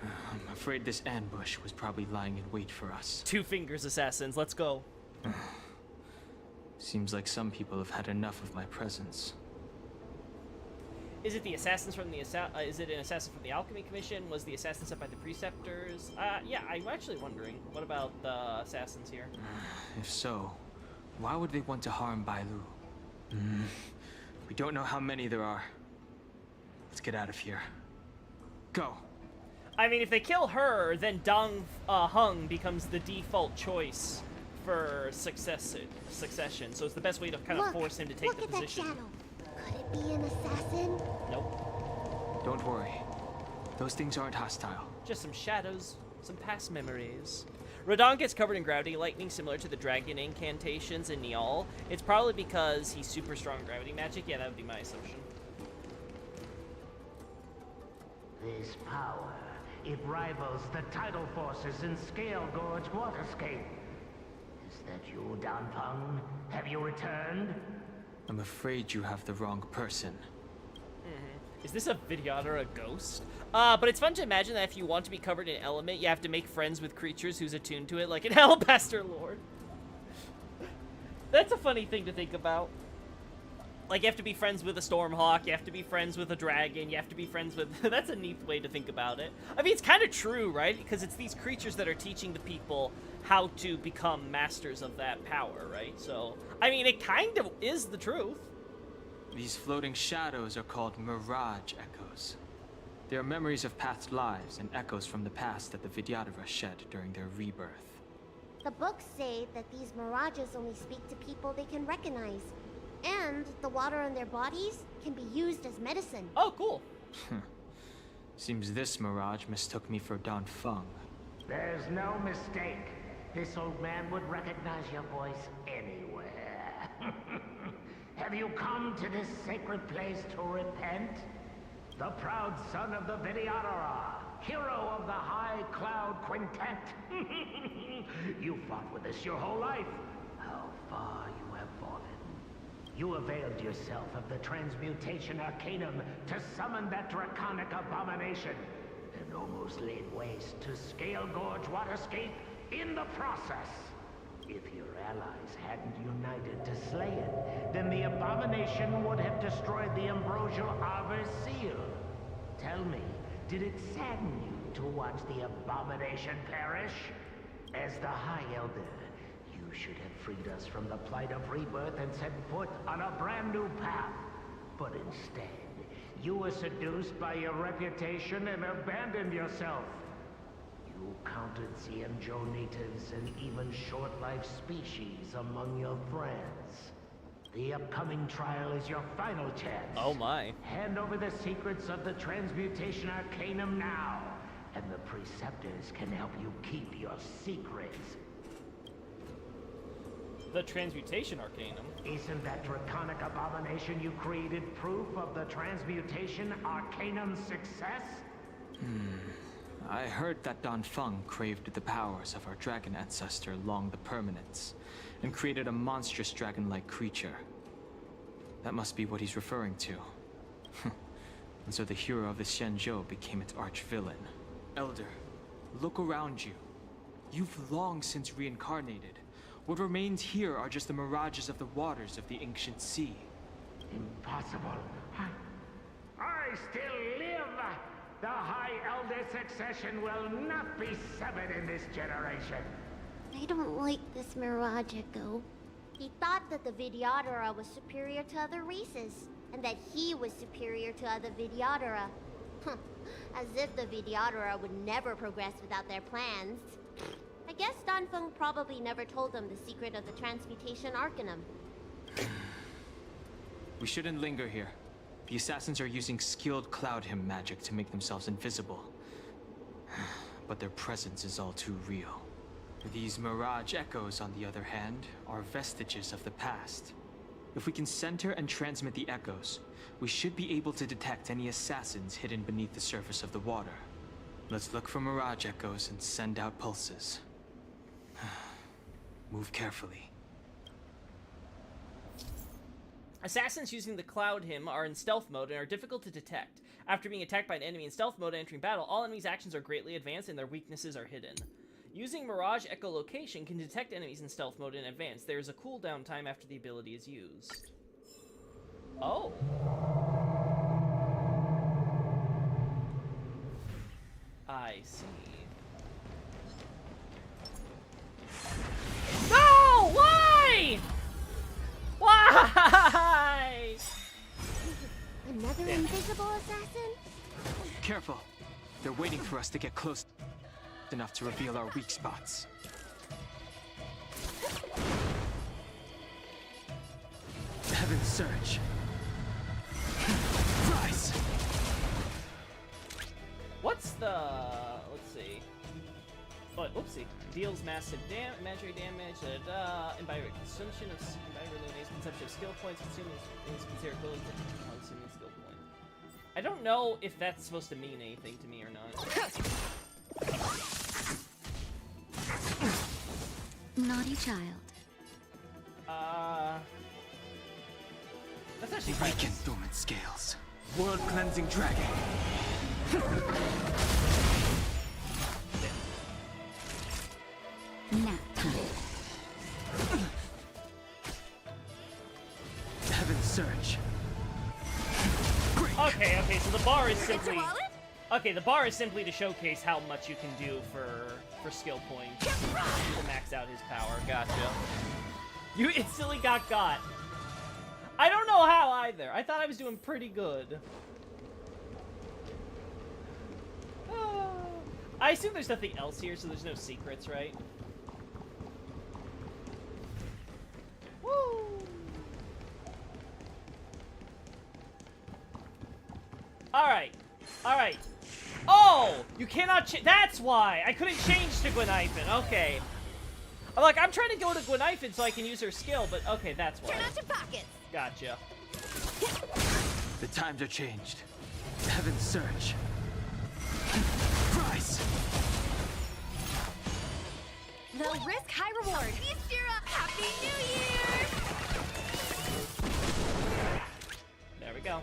I'm afraid this ambush was probably lying in wait for us. 2 fingers assassins, let's go. Seems like some people have had enough of my presence. Is it the assassins from the is it an assassin from the Alchemy Commission? Was the assassin sent by the Preceptors? Yeah, I'm actually wondering. What about the assassins here? If so, why would they want to harm Bailu? We don't know how many there are. Let's get out of here. Go. I mean, if they kill her, then Dong Hung becomes the default choice for succession. So it's the best way to kind of force him to take the position. Look at that shadow. Could it be an assassin? Nope. Don't worry. Those things aren't hostile. Just some shadows, some past memories. Rodon gets covered in gravity lightning similar to the dragon incantations in Niall. It's probably because he's super strong in gravity magic. Yeah, that would be my assumption. This power, it rivals the tidal forces in Scale Gorge Waterscape. Is that you, Dan Peng? Have you returned? I'm afraid you have the wrong person. Is this a Vidyad or a ghost? But it's fun to imagine that if you want to be covered in element, you have to make friends with creatures who's attuned to it, like an Alabaster Lord. That's a funny thing to think about. Like, you have to be friends with a Stormhawk, you have to be friends with a dragon, you have to be friends with... That's a neat way to think about it. I mean, it's kind of true, right? Because it's these creatures that are teaching the people how to become masters of that power, right? So, I mean, it kind of is the truth. These floating shadows are called mirage echoes. They are memories of past lives and echoes from the past that the Vidyadhara shed during their rebirth. The books say that these mirages only speak to people they can recognize. And the water on their bodies can be used as medicine. Oh, cool. Seems this mirage mistook me for Dan Feng. There's no mistake. This old man would recognize your voice anywhere. Have you come to this sacred place to repent? The proud son of the Vidyadhara, hero of the High Cloud Quintet. You fought with us your whole life. How far you have fallen. You availed yourself of the Transmutation Arcanum to summon that draconic abomination, and almost laid waste to Scale Gorge Waterscape in the process. If your allies hadn't united to slay it, then the abomination would have destroyed the Ambrosial Arbor Seal. Tell me, did it sadden you to watch the abomination perish? As the High Elder, you should have freed us from the plight of rebirth and set foot on a brand new path. But instead, you were seduced by your reputation and abandoned yourself. You counted Xianzhou natives and even short-life species among your friends. The upcoming trial is your final chance. Oh my. Hand over the secrets of the Transmutation Arcanum now, and the Preceptors can help you keep your secrets. The Transmutation Arcanum. Isn't that draconic abomination you created proof of the Transmutation Arcanum's success? I heard that Don Feng craved the powers of our dragon ancestor Long the Permanence, and created a monstrous dragon-like creature. That must be what he's referring to. And so the hero of the Xianzhou became its arch-villain. Elder, look around you. You've long since reincarnated. What remains here are just the mirages of the waters of the ancient sea. Impossible. I still live! The High Elder succession will not be severed in this generation. I don't like this Mirage Echo. He thought that the Vidyadhara was superior to other races, and that he was superior to other Vidyadhara. As if the Vidyadhara would never progress without their plans. I guess Don Feng probably never told them the secret of the Transmutation Arcanum. We shouldn't linger here. The assassins are using skilled cloud hymn magic to make themselves invisible. But their presence is all too real. These mirage echoes, on the other hand, are vestiges of the past. If we can center and transmit the echoes, we should be able to detect any assassins hidden beneath the surface of the water. Let's look for mirage echoes and send out pulses. Move carefully. Assassins using the Cloud Hymn are in stealth mode and are difficult to detect. After being attacked by an enemy in stealth mode and entering battle, all enemies' actions are greatly advanced and their weaknesses are hidden. Using Mirage Echolocation can detect enemies in stealth mode in advance. There is a cooldown time after the ability is used. Oh. I see. No! Why? Why? Another invisible assassin? Careful. They're waiting for us to get close enough to reveal our weak spots. Heaven's Surge. Rise! What's the... let's see. Oh, oopsie. Deals massive imaginary damage, and by consumption of... by elimination consumption of skill points, consuming is considered equivalent to consuming skill point. I don't know if that's supposed to mean anything to me or not. Naughty child. That's actually Awaken dormant scales. World cleansing dragon. Nap time. Heaven's Surge. Okay, so the bar is simply... Okay, the bar is simply to showcase how much you can do for skill points to max out his power. Gotcha. You instantly got. I don't know how either. I thought I was doing pretty good. I assume there's nothing else here, so there's no secrets, right? Woo! Alright. Oh! You cannot that's why! I couldn't change to Gweniphan. Okay. I'm trying to go to Gweniphan so I can use her skill, but okay, that's why. Turn out your pockets! Gotcha. The times are changed. Heaven's Surge. Rise! Low risk, high reward. Feast your up! Happy New Year! There we go.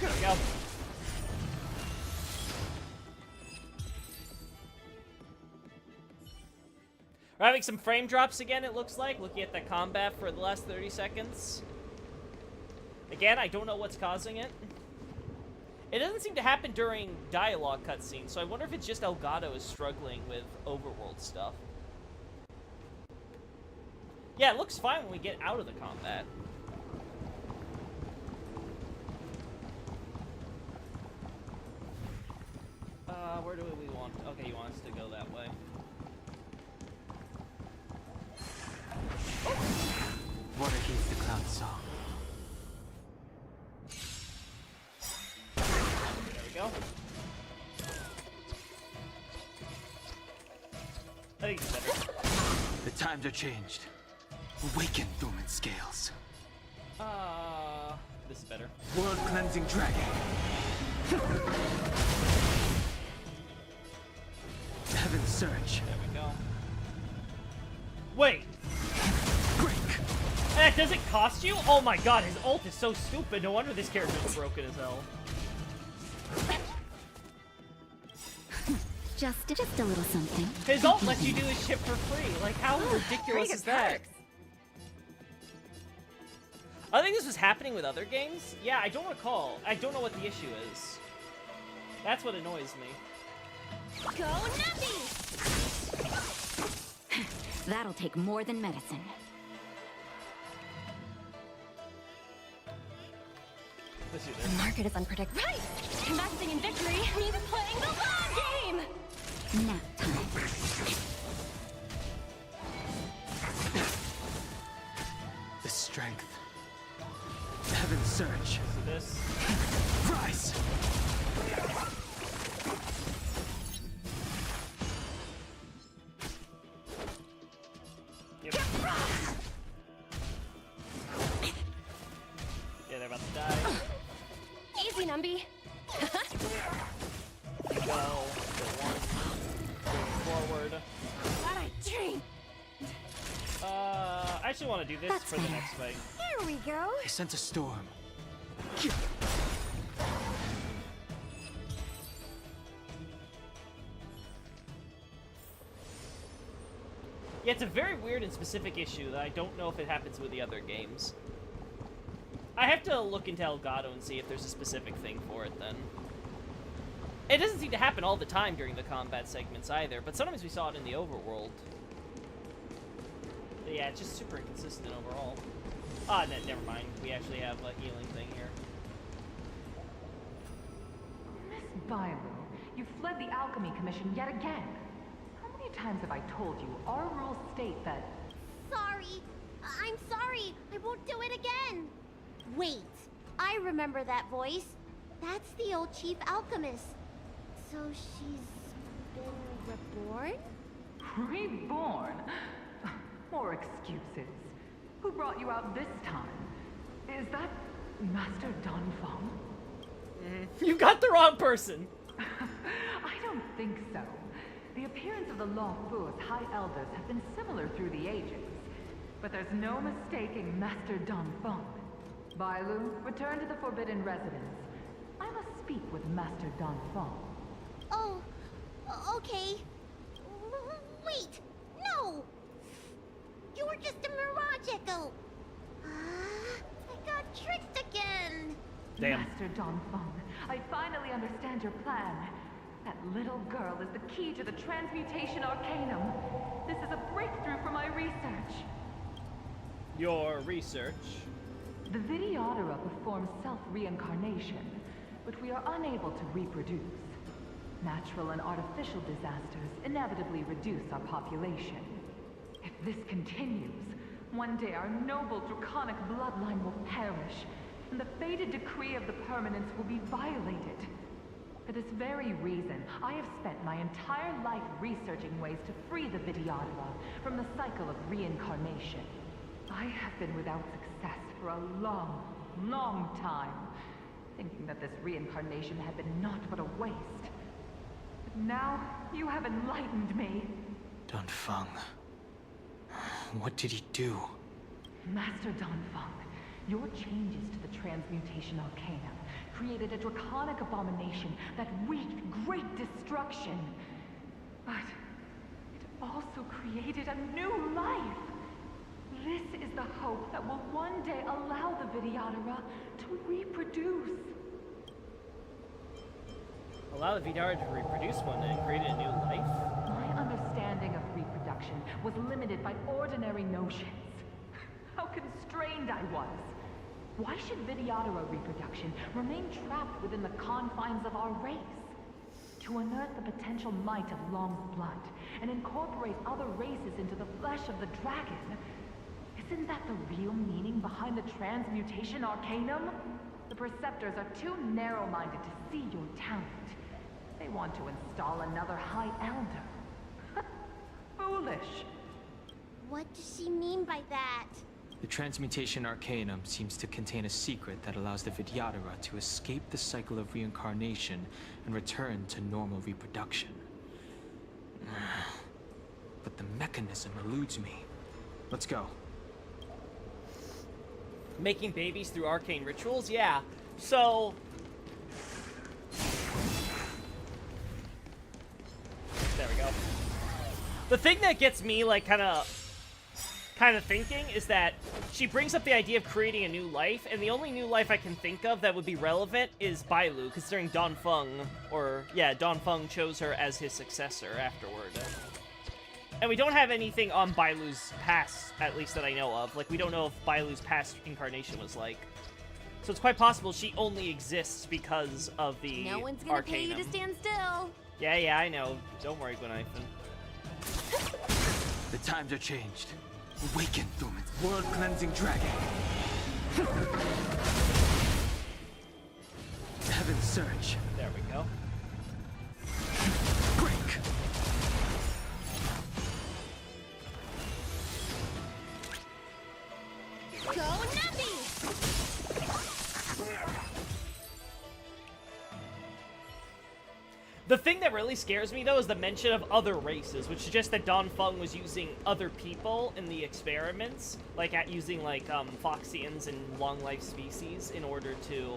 There we go. We're having some frame drops again, it looks like, looking at the combat for the last 30 seconds. Again, I don't know what's causing it. It doesn't seem to happen during dialogue cutscenes, so I wonder if it's just Elgato is struggling with overworld stuff. Yeah, it looks fine when we get out of the combat. Where do we want... Okay, you want us to go that way. Oh. I think it's better. The times are changed. Awaken, dormant scales. This is better. World cleansing dragon. Heaven's surge. There we go. Wait! Break! That doesn't cost you? Oh my god, his ult is so stupid. No wonder this character's broken as hell. Just a little something. His ult lets you do his shit for free. Like, how ridiculous is that? I think this was happening with other games. Yeah, I don't recall. I don't know what the issue is. That's what annoys me. Go Numpy! That'll take more than medicine. Let's do The this. market is unpredictable. Right! Investing in victory means playing the long game! Nap time. The strength. Heaven's surge. Do this. Rise! Yep. Yeah, they're about to die. Easy, Numby. Go. One. Forward. What a dream! I actually want to do this for the next fight. Here we go. I sense a storm. Yeah, it's a very weird and specific issue that I don't know if it happens with the other games. I have to look into Elgato and see if there's a specific thing for it then. It doesn't seem to happen all the time during the combat segments either, but sometimes we saw it in the overworld. But yeah, it's just super inconsistent overall. Ah, no, never mind. We actually have a healing thing here. Miss Bailu, you fled the Alchemy Commission yet again. How many times have I told you our rules state that... Sorry. I'm sorry. I won't do it again. Wait. I remember that voice. That's the old chief alchemist. So she's been reborn? Reborn? More excuses. Who brought you out this time? Is that Master Donfeng? You got the wrong person! I don't think so. The appearance of the Law Fu's High Elders have been similar through the ages. But there's no mistaking Master Donfeng. Bailu, return to the Forbidden Residence. I must speak with Master Donfeng. Oh, okay. Wait, no! You were just a mirage echo. I got tricked again. Damn. Master Donfeng, I finally understand your plan. That little girl is the key to the Transmutation Arcanum. This is a breakthrough for my research. Your research. The Vidyadhara performs self-reincarnation, but we are unable to reproduce. Natural and artificial disasters inevitably reduce our population. If this continues, one day our noble draconic bloodline will perish, and the fated decree of the permanence will be violated. For this very reason, I have spent my entire life researching ways to free the Vidyadhara from the cycle of reincarnation. I have been without success for a long, long time, thinking that this reincarnation had been naught but a waste. But now, you have enlightened me. Donfeng. What did he do? Master Donfeng, your changes to the Transmutation Arcanum created a draconic abomination that wreaked great destruction. But it also created a new life. This is the hope that will one day allow the Vidyadhara to reproduce. Allow the Vidyadhara to reproduce one and create a new life? My understanding of reproduction was limited by ordinary notions. How constrained I was. Why should Vidyadhara reproduction remain trapped within the confines of our race? To unearth the potential might of Long's blood and incorporate other races into the flesh of the dragon. Isn't that the real meaning behind the Transmutation Arcanum? The Preceptors are too narrow-minded to see your talent. They want to install another High Elder. wish. What does she mean by that? The transmutation arcanum seems to contain a secret that allows the Vidyadhara to escape the cycle of reincarnation and return to normal reproduction. But the mechanism eludes me. Let's go. Making babies through arcane rituals? Yeah. So... there we go. The thing that gets me, like, kind of thinking is that she brings up the idea of creating a new life, and the only new life I can think of that would be relevant is Bailu, considering Don Feng chose her as his successor afterward. And we don't have anything on Bailu's past, at least that I know of. Like, we don't know if Bailu's past incarnation was like. So it's quite possible she only exists because of the No one's gonna pay you to stand still. Yeah, I know. Don't worry, Gwenithan. The times are changed. Awaken, Thumans, world-cleansing dragon. Heaven's surge. There we go. Break. Go Nappy! The thing that really scares me, though, is the mention of other races, which suggests that Don Feng was using other people in the experiments, like using Foxians and long-life species in order to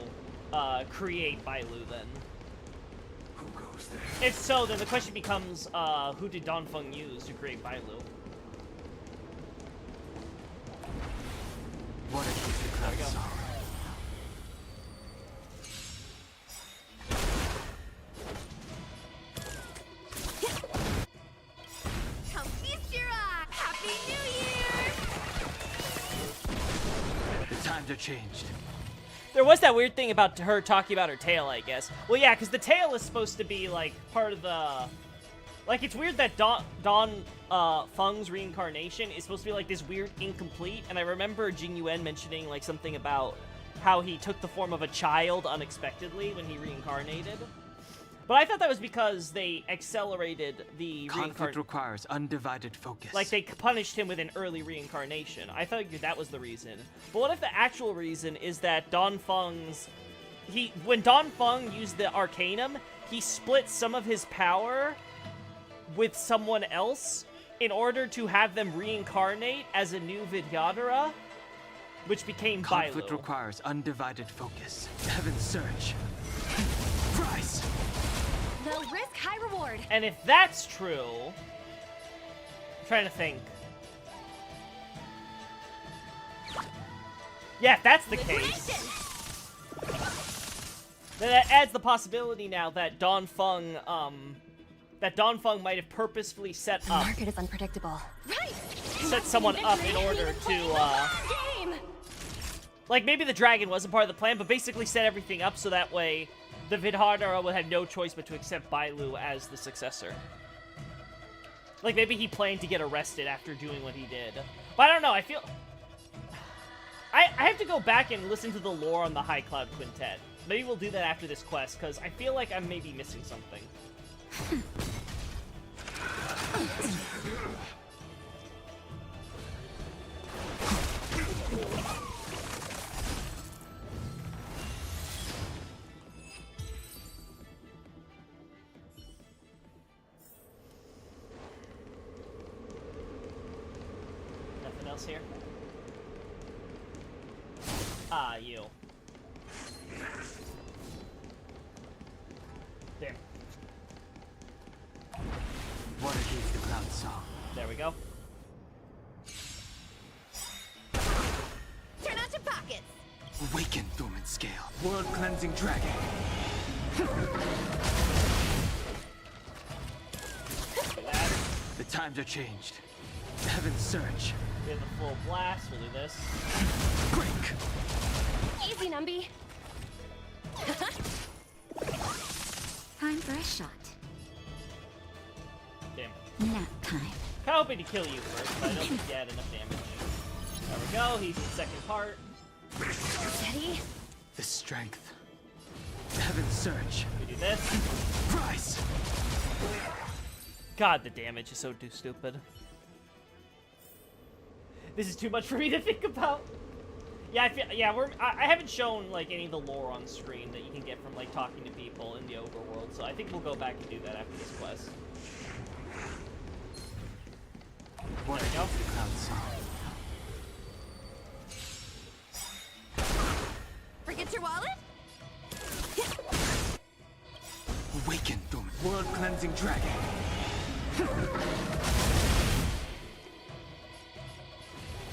create Bailu. Then, Who goes there? if so, then the question becomes, who did Don Feng use to create Bailu? What a cute cloud song. Come feast your eye! Happy New Year! The times are changed. There was that weird thing about her talking about her tail, I guess. Well, yeah, because the tail is supposed to be, like, part of the... Like, it's weird that Don Feng's reincarnation is supposed to be, like, this weird incomplete, and I remember Ting Yun mentioning, like, something about how he took the form of a child unexpectedly when he reincarnated. But I thought that was because they accelerated the Conflict requires undivided focus. like, they punished him with an early reincarnation. I thought that was the reason. But what if the actual reason is that Don Feng's... When Don Feng used the Arcanum, he split some of his power with someone else in order to have them reincarnate as a new Vidyadhara, which became Conflict Bailu. requires undivided focus. Heaven's surge. Rise! Low risk, high reward. And if that's true... I'm trying to think. Yeah, if that's the case... then that adds the possibility now that Don Feng might have purposefully set The up... market is unpredictable. Right! set someone up in order to, like, maybe the dragon wasn't part of the plan, but basically set everything up so that way the Vidyadhara would have no choice but to accept Bailu as the successor. Like, maybe he planned to get arrested after doing what he did. But I don't know, I feel... I have to go back and listen to the lore on the High Cloud Quintet. Maybe we'll do that after this quest, because I feel like I'm maybe missing something. Nothing else here? Ah, you. There. Water gave the cloud song. There we go. Turn out your pockets. Awaken, Thumans scale. World-cleansing dragon. The times are changed. Heaven's surge. We have the full blast. We'll do this. Break. Easy, Numby. Time for a shot. Damn. Nap time. Kinda hoping to kill you first, but I don't think you had enough damage. There we go. He's in second part. Steady. The strength. Heaven's surge. We do this. Rise. God, the damage is so stupid. This is too much for me to think about. Yeah, I haven't shown like any of the lore on screen that you can get from like talking to people in the overworld, so I think we'll go back and do that after this quest. What there we go. Forget your wallet? Awaken, world cleansing dragon.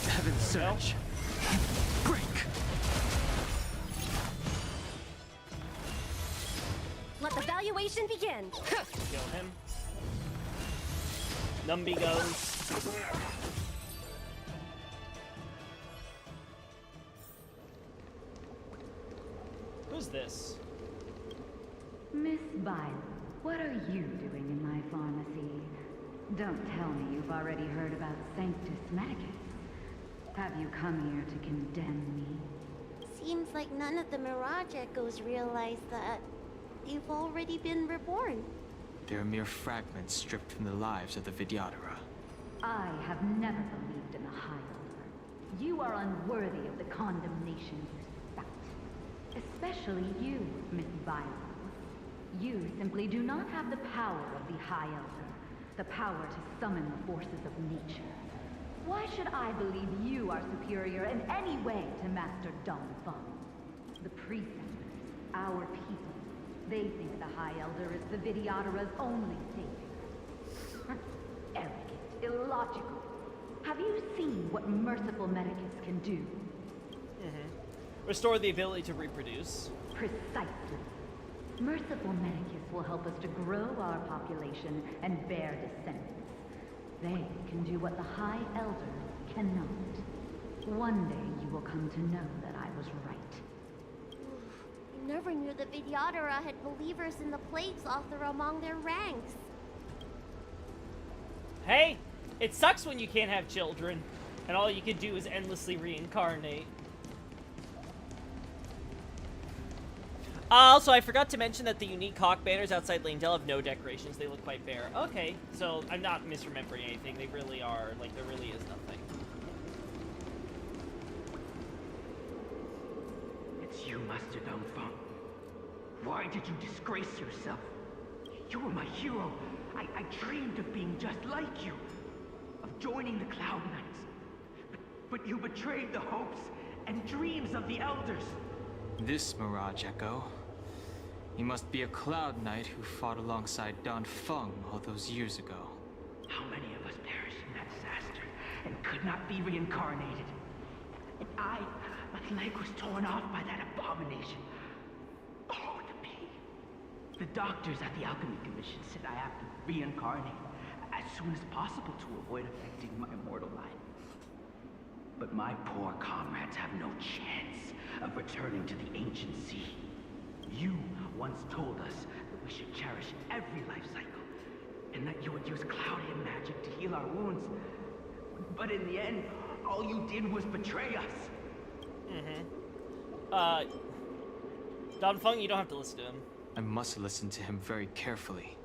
Heaven's surge. Break. Let the valuation begin. Kill him. Numby goes. Who's this? Miss Violet, what are you doing in my pharmacy? Don't tell me you've already heard about Sanctus Medicus. Have you come here to condemn me? Seems like none of the Mirage Echoes realize that they've already been reborn. They're mere fragments stripped from the lives of the Vidyadhara. I have never believed in the High Elder. You are unworthy of the condemnation you spout. Especially you, Miss Violet. You simply do not have the power of the High Elder, the power to summon the forces of nature. Why should I believe you are superior in any way to Master Dong Feng? The Preceptors, our people, they think the High Elder is the Vidyadhara's only savior. Arrogant, illogical. Have you seen what merciful Medicus can do? Restore the ability to reproduce. Precisely. Merciful Medicus will help us to grow our population and bear descendants. They can do what the High Elder cannot. One day you will come to know that I was right. I never knew the Vidyadhara had believers in the Plagues Author among their ranks. Hey, it sucks when you can't have children, and all you can do is endlessly reincarnate. Also, I forgot to mention that the unique hawk banners outside Langdell have no decorations. They look quite bare. Okay, so I'm not misremembering anything. They really are, like, there really is nothing. It's you, Master Dong Feng. Why did you disgrace yourself? You were my hero. I dreamed of being just like you, of joining the Cloud Knights. But you betrayed the hopes and dreams of the Elders. This Mirage Echo. He must be a Cloud Knight who fought alongside Don Feng all those years ago. How many of us perished in that disaster and could not be reincarnated? And my leg was torn off by that abomination. Oh, the pain. The doctors at the Alchemy Commission said I have to reincarnate as soon as possible to avoid affecting my immortal life. But my poor comrades have no chance of returning to the ancient sea. You once told us that we should cherish every life cycle, and that you would use cloud-hid magic to heal our wounds. But in the end, all you did was betray us. Don Feng, you don't have to listen to him. I must listen to him very carefully.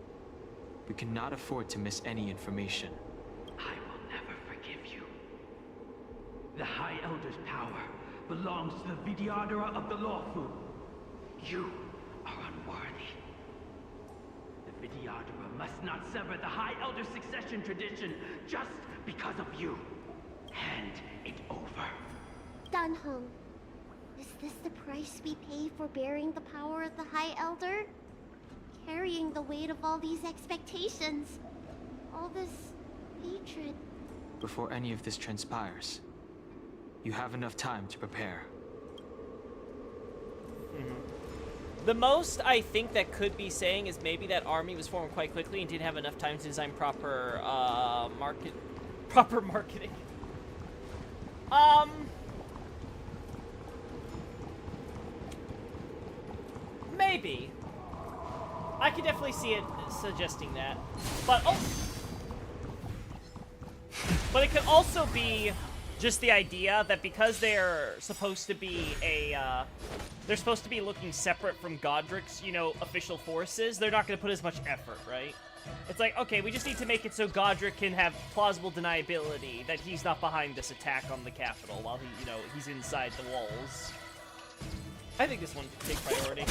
We cannot afford to miss any information. I will never forgive you. The High Elder's power belongs to the Vidyadhara of the Lawful. You are unworthy. The Vidyadhara must not sever the High Elder's succession tradition just because of you. Hand it over. Dan Heng, is this the price we pay for bearing the power of the High Elder? Carrying the weight of all these expectations. All this hatred. Before any of this transpires, you have enough time to prepare. The most I think that could be saying is maybe that army was formed quite quickly and didn't have enough time to design proper marketing. Maybe. I could definitely see it suggesting that. But it could also be just the idea that because they're supposed to be they're supposed to be looking separate from Godric's, you know, official forces, they're not going to put as much effort, right? It's like, okay, we just need to make it so Godric can have plausible deniability that he's not behind this attack on the capital while he, you know, he's inside the walls. I think this one takes priority.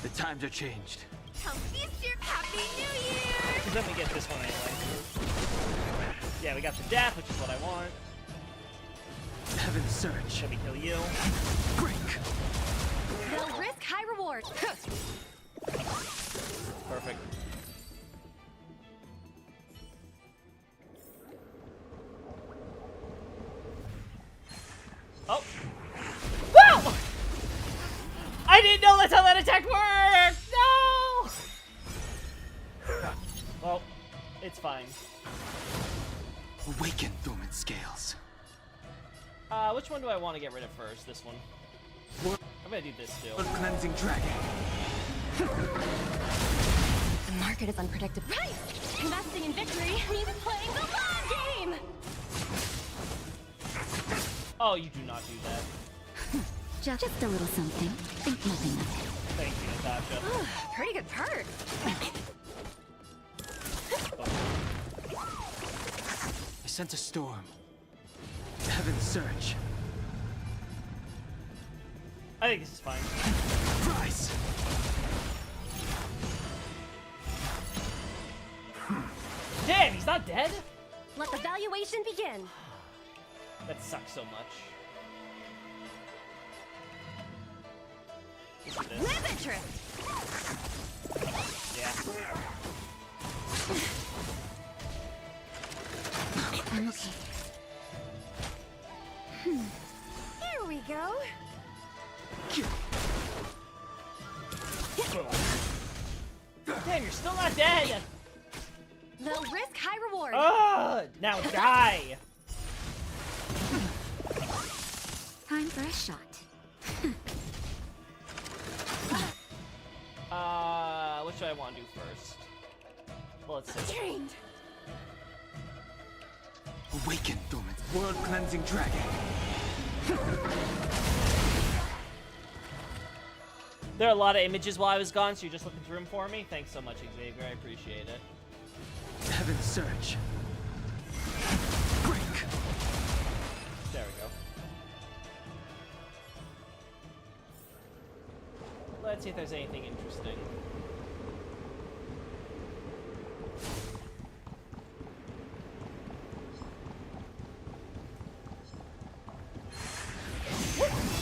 The times are changed. Come feast your Happy New Year! Because then we get this one anyway. Yeah, we got the death, which is what I want. Heaven's Search. Let me kill you. Break! They'll risk high reward. Perfect. Oh. Whoa! I didn't know that's how that attack worked! No! Well, it's fine. Awaken dormant scales. Which one do I want to get rid of first? This one. I'm gonna do this too. Cleansing Dragon. The market is unpredictable. Right! Investing in victory means playing the long game! Oh, you do not do that. Just a little something. Think nothing of it. Thank you, Natasha. Pretty good perk. I sent a storm. Heaven's Search. I think this is fine. Rise! Damn, he's not dead? Let the valuation begin. That sucks so much. Live interest! Yeah. I'm okay. Here we go. Damn, you're still not dead! They'll risk high reward. Ugh! Now die! Time for a shot. What should I want to do first? Well, let's see. Trained. Awaken dormant. World Cleansing Dragon. There are a lot of images while I was gone, so you're just looking through them for me? Thanks so much, Xavier. I appreciate it. Heaven's Search. Break! There we go. Let's see if there's anything interesting.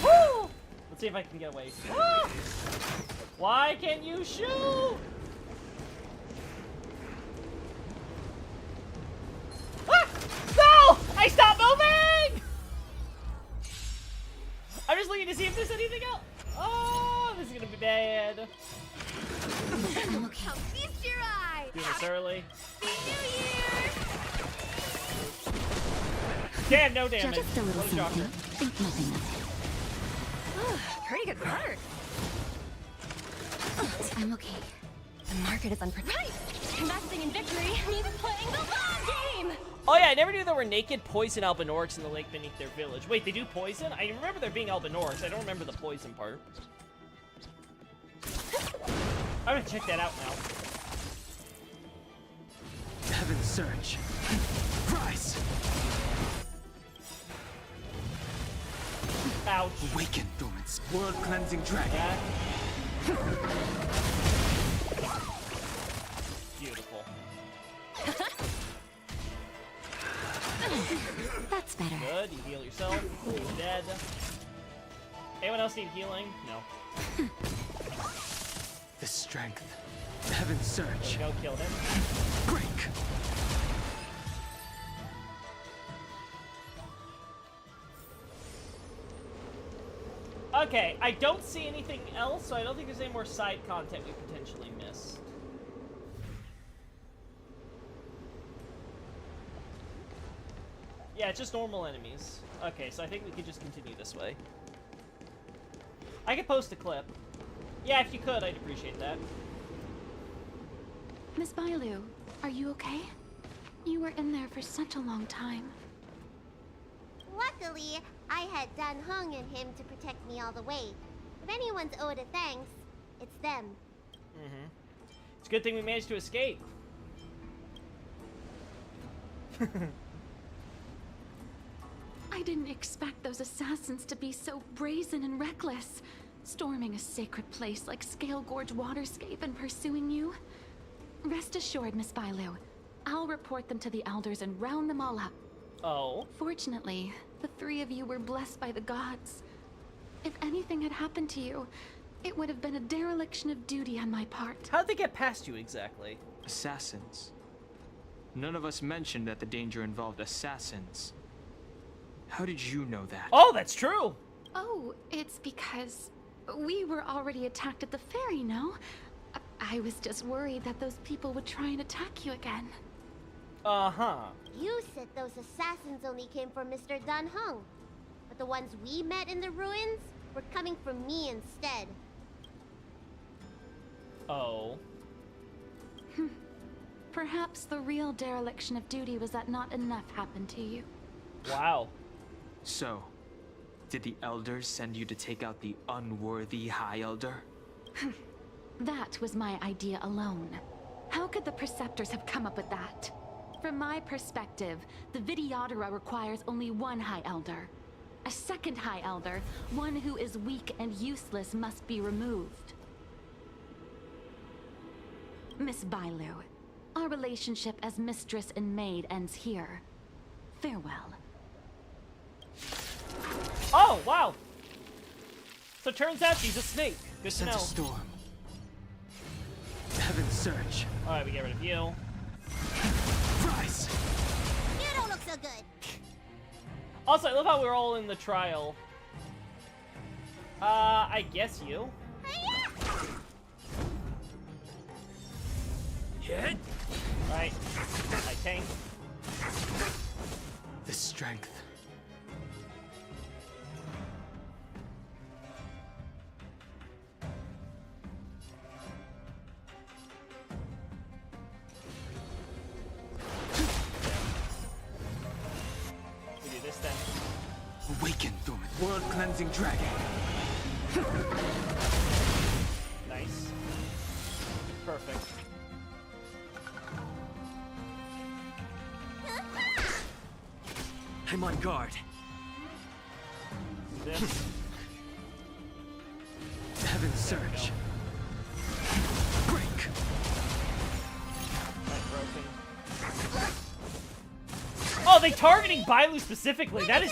Woo! Let's see if I can get away. Ah! Why can't you shoot? Ah! No! I stopped moving! I'm just looking to see if there's anything else. Oh, this is gonna be bad. Come feast your eye. Do this early. Happy New Year! Damn, no damage. Just a little What a something. doctor. Think nothing of it. Pretty good perk. I'm okay. The market is unpredictable. Right! Investing in victory means playing the long game! Oh yeah, I never knew there were naked poison albinorics in the lake beneath their village. Wait, they do poison? I remember there being albinorics. I don't remember the poison part. I'm gonna check that out now. Heaven's Search. Rise! Ouch. Awaken dormant. World Cleansing Dragon. Yeah. Beautiful. That's better. Good, you heal yourself. You're dead. Anyone else need healing? No. The strength. Heaven's Search. Go kill him. Break! Okay, I don't see anything else, so I don't think there's any more side content we potentially missed. Yeah, it's just normal enemies. Okay, so I think we could just continue this way. I could post a clip. Yeah, if you could, I'd appreciate that. Miss Bailu, are you okay? You were in there for such a long time. Let's Luckily, I had Dan Hung and him to protect me all the way. If anyone's owed a thanks, it's them. Mm-hmm. It's a good thing we managed to escape. I didn't expect those assassins to be so brazen and reckless, storming a sacred place like Scale Gorge Waterscape and pursuing you. Rest assured, Miss Bailu, I'll report them to the elders and round them all up. Oh. Fortunately, the three of you were blessed by the gods. If anything had happened to you, it would have been a dereliction of duty on my part. How'd they get past you exactly? Assassins. None of us mentioned that the danger involved assassins. How did you know that? Oh, that's true! Oh, it's because we were already attacked at the ferry, no? I was just worried that those people would try and attack you again. Uh-huh. You said those assassins only came from Mr. Dan Hung. But the ones we met in the ruins were coming from me instead. Oh. Perhaps the real dereliction of duty was that not enough happened to you. Wow. So, did the elders send you to take out the unworthy High Elder? That was my idea alone. How could the Preceptors have come up with that? From my perspective, the Videodora requires only one High Elder. A second High Elder, one who is weak and useless, must be removed. Miss Bailu, our relationship as mistress and maid ends here. Farewell. Oh, wow! So turns out she's a snake. Good to Sense know. a storm. Heaven surge. Alright, we get rid of you. Rise! You don't look so good. Also, I love how we're all in the trial. I guess you. Hit! Right. I tank. The strength. We do this then. Awaken, Thorn. World cleansing dragon. Nice. Perfect. I'm on guard. Do this. Heaven surge. Break. Right, broken. Oh, they targeting Bailu specifically. That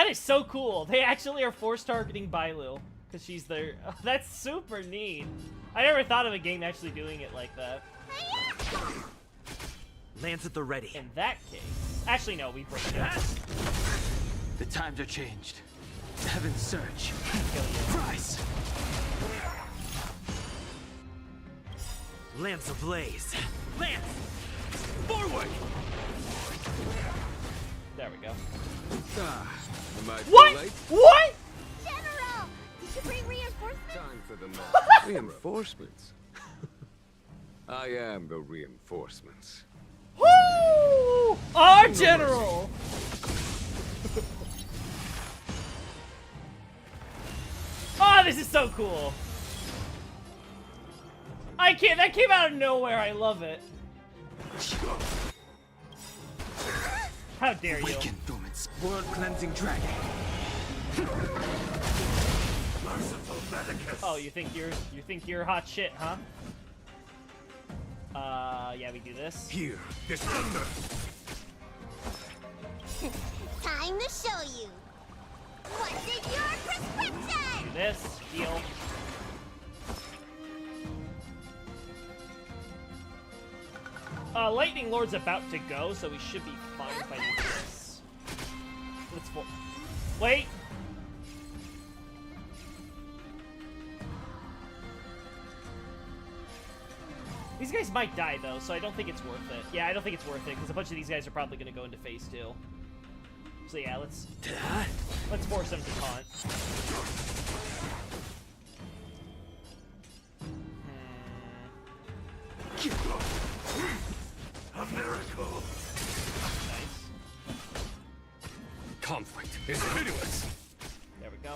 is so cool. They actually are force targeting Bailu because she's their. Oh, that's super neat. I never thought of a game actually doing it like that. Lance at the ready. In that case, actually no, we broke it. The times are changed. Heaven surge. Kill you. Rise. Lance ablaze. Lance! Forward! There we go. Am I too What? late? What? General! Did you bring reinforcements? Time for the match. Reinforcements? I am the reinforcements. Woo! Our general! Oh, this is so cool. I can't, that came out of nowhere. I love it. How dare you? Awaken, Thormans. World cleansing dragon. Oh, you think you're hot shit, huh? Yeah, we do this. Here, this thunder. Time to show you. What's in your prescription? Do this. Heal. Lightning Lord's about to go, so we should be fine fighting this. Let's wait. These guys might die though, so I don't think it's worth it. Yeah, I don't think it's worth it because a bunch of these guys are probably going to go into phase 2. So yeah, let's force them to taunt. A miracle. Nice. conflict is pitiless. There we go.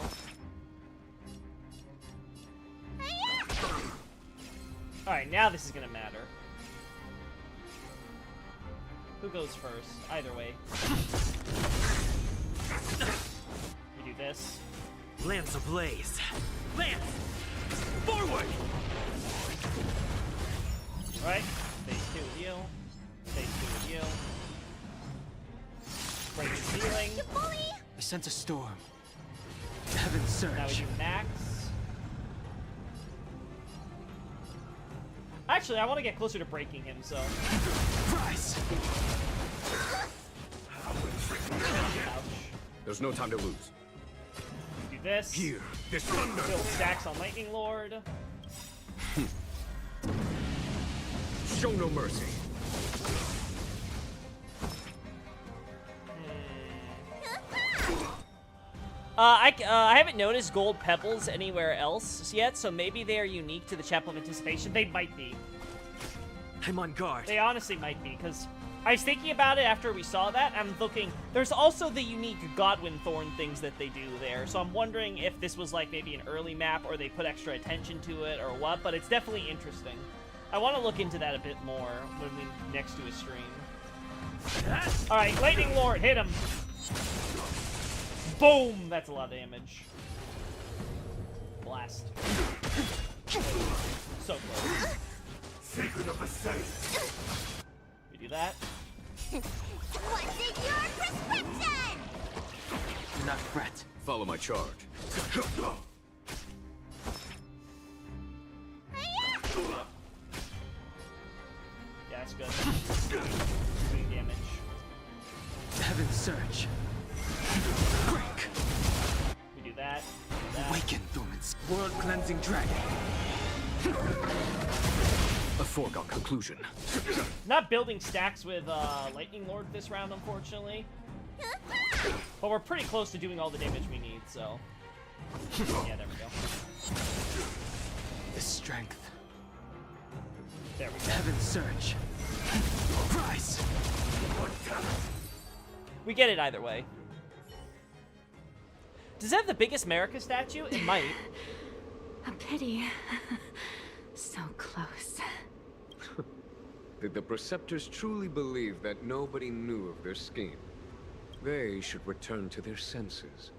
Alright, now this is gonna matter. Who goes first? Either way. We do this. Lance ablaze. Lance! Forward! Alright, phase 2 with you. Phase 2 with you. Break the ceiling. I sense a storm. Heaven's surge. Now we do Max. Actually, I want to get closer to breaking him, so. Rise! Ouch. There's no time to lose. Do this. Here, this thunder. Build stacks on Lightning Lord. Show no mercy. I haven't noticed gold pebbles anywhere else yet, so maybe they are unique to the Chapel of Anticipation. They might be. I'm on guard. They honestly might be, because I was thinking about it after we saw that. I'm looking. There's also the unique Godwin Thorn things that they do there, so I'm wondering if this was like maybe an early map or they put extra attention to it or what, but it's definitely interesting. I want to look into that a bit more when we next do a stream. Alright, Lightning Lord, hit him! Boom! That's a lot of damage. Blast. So close. Secret of the safe. We do that. What's in your prescription? Do not fret. Follow my charge. Yeah, that's good. Doing damage. Heaven's surge. Break. We do that. Do that. Awaken, Thorns. World cleansing dragon. A foregone conclusion. Not building stacks with Lightning Lord this round, unfortunately. But we're pretty close to doing all the damage we need, so. Yeah, there we go. The strength. There we go. Heaven's surge. Rise. We get it either way. Does it have the biggest America statue? It might. A pity. So close. Did the Preceptors truly believe that nobody knew of their scheme? They should return to their senses.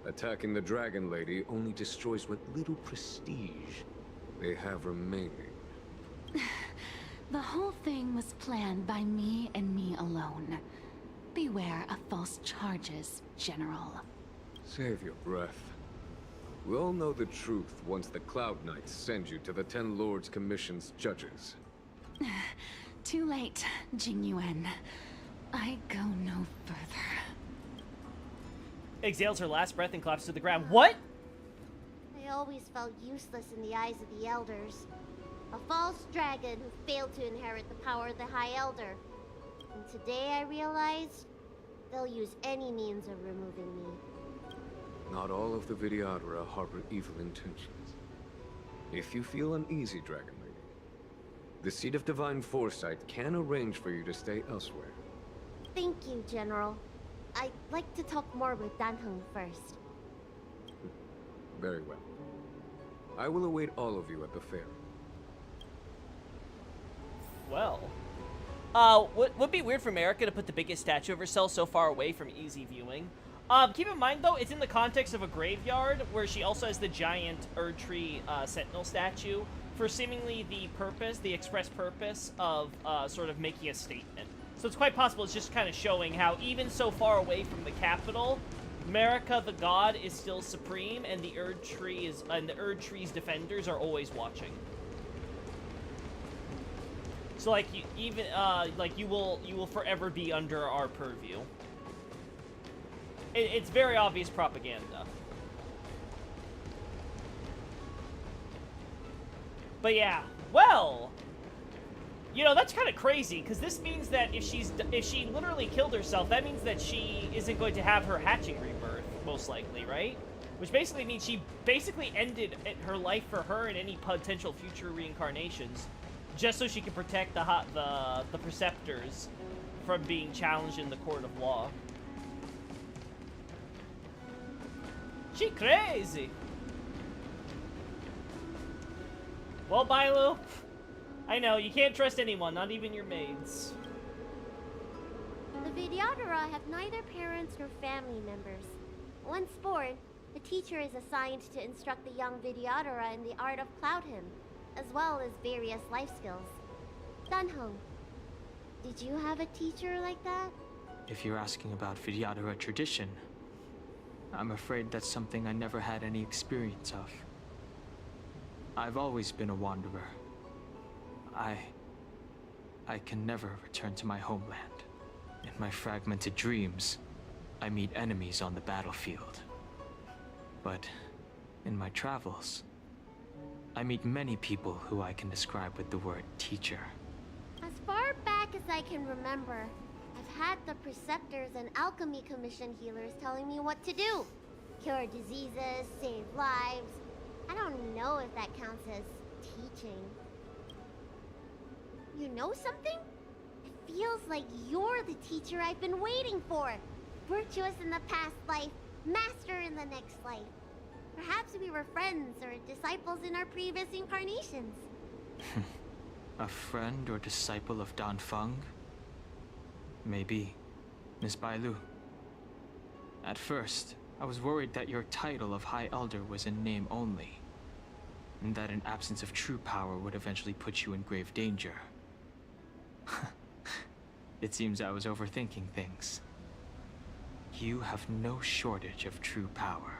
Attacking the Dragon Lady only destroys what little prestige they have remaining. The whole thing was planned by me and me alone. Beware of false charges, General. Save your breath. We'll know the truth once the Cloud Knights send you to the Ten Lords Commission's judges. Too late, Ting Yun. I go no further. Exhales her last breath and collapses to the ground. What? I always felt useless in the eyes of the Elders. A false dragon who failed to inherit the power of the High Elder. And today I realized they'll use any means of removing me. Not all of the Vidyadhara harbor evil intentions. If you feel uneasy, Dragon Lady, the Seat of Divine Foresight can arrange for you to stay elsewhere. Thank you, General. I'd like to talk more with Dan Heng first. Very well. I will await all of you at the fair. Well. Would be weird for America to put the biggest statue of herself so far away from easy viewing. Keep in mind, though, it's in the context of a graveyard, where she also has the giant Erd Tree Sentinel statue, for seemingly the express purpose of sort of making a statement. So it's quite possible it's just kind of showing how, even so far away from the capital, America the god is still supreme, and the Erd Tree's defenders are always watching. So like you will forever be under our purview. It's very obvious propaganda. But yeah, well, you know, that's kind of crazy, because this means that if she literally killed herself, that means that she isn't going to have her hatching rebirth, most likely, right? Which basically means she basically ended her life for her and any potential future reincarnations, just so she can protect the Preceptors from being challenged in the court of law. She crazy. Well, Bailu, I know, you can't trust anyone, not even your maids. The Vidyadhara have neither parents nor family members. Once born, the teacher is assigned to instruct the young Vidyadhara in the art of Cloud Hymn, as well as various life skills. Dunhung, did you have a teacher like that? If you're asking about Vidyadhara tradition, I'm afraid that's something I never had any experience of. I've always been a wanderer. I can never return to my homeland. In my fragmented dreams, I meet enemies on the battlefield. But in my travels, I meet many people who I can describe with the word teacher. As far back as I can remember, I've had the Preceptors and Alchemy Commission healers telling me what to do. Cure diseases, save lives. I don't know if that counts as teaching. You know something? It feels like you're the teacher I've been waiting for. Virtuous in the past life, master in the next life. Perhaps we were friends or disciples in our previous incarnations. A friend or disciple of Dan Feng? Maybe. Miss Bailu. At first, I was worried that your title of High Elder was in name only, and that an absence of true power would eventually put you in grave danger. It seems I was overthinking things. You have no shortage of true power.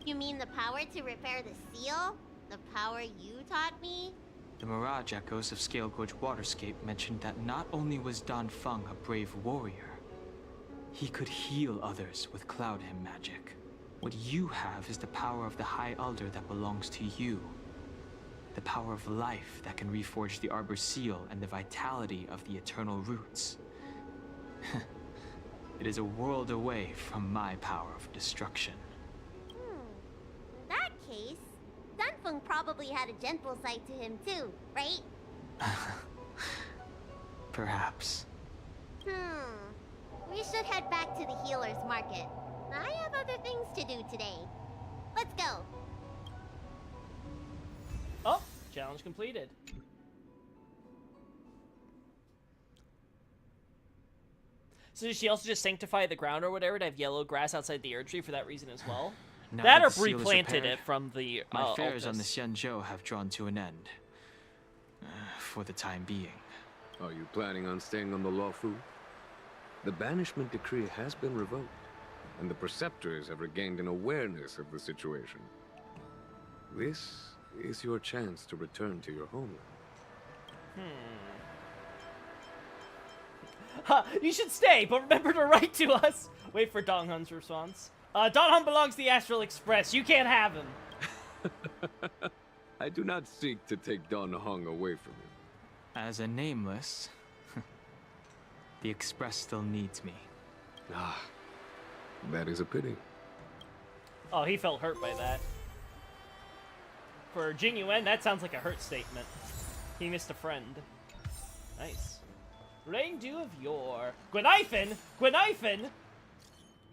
You mean the power to repair the seal? The power you taught me? The Mirage Echoes of Scale Gorge Waterscape mentioned that not only was Dan Feng a brave warrior, he could heal others with Cloud Hymn magic. What you have is the power of the High Elder that belongs to you. The power of life that can reforge the Arbor Seal and the vitality of the Eternal Roots. It is a world away from my power of destruction. In that case, Dunfeng probably had a gentle side to him too, right? Perhaps. We should head back to the healer's market. I have other things to do today. Let's go. Oh, challenge completed. So did she also just sanctify the ground or whatever to have yellow grass outside the Erd Tree for that reason as well? Now that or the seal is replanted repaired, it from the my affairs Altus. on the Xianzhou have drawn to an end. For the time being. Are you planning on staying on the Luofu? The banishment decree has been revoked, and the Preceptors have regained an awareness of the situation. This is your chance to return to your homeland. You should stay, but remember to write to us. Wait for Donghun's response. Donghun belongs to the Astral Express. You can't have him. I do not seek to take Don Hong away from you. As a nameless, the Express still needs me. Ah, that is a pity. Oh, he felt hurt by that. For Ting Yun, that sounds like a hurt statement. He missed a friend. Nice. Rain Dew of Yore. Gweniphin? Gweniphin?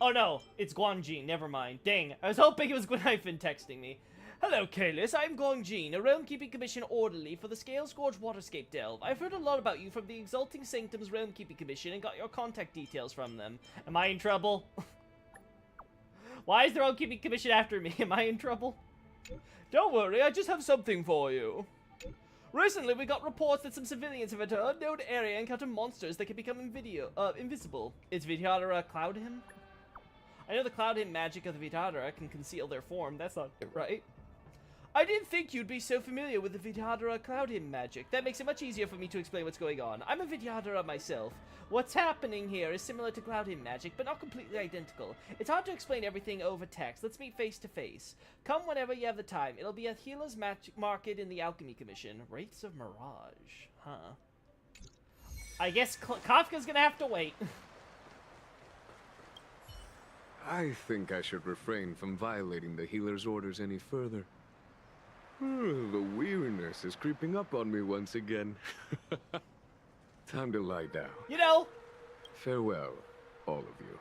Oh no, it's Guanjin. Never mind. Dang, I was hoping it was Gweniphin texting me. Hello, Kalis. I'm Guanjin, a Realm-Keeping Commission orderly for the Scales Gorge Waterscape Delve. I've heard a lot about you from the Exalting Sanctum's Realm-Keeping Commission and got your contact details from them. Am I in trouble? Why is the Realm-Keeping Commission after me? Am I in trouble? Don't worry, I just have something for you. Recently, we got reports that some civilians have entered an unknown area and encountered monsters that can become invisible. Is Vidyadhara Cloud Hymn? I know the Cloud Hymn magic of the Vidyadhara can conceal their form. That's not right. I didn't think you'd be so familiar with the Vidyadhara Cloud Hymn magic. That makes it much easier for me to explain what's going on. I'm a Vidyadhara myself. What's happening here is similar to Cloud Hymn magic, but not completely identical. It's hard to explain everything over text. Let's meet face to face. Come whenever you have the time. It'll be at Healer's Market in the Alchemy Commission. Wraiths of Mirage. Huh. I guess Kafka's gonna have to wait. I think I should refrain from violating the healer's orders any further. The weariness is creeping up on me once again. Time to lie down. You know. Farewell, all of you.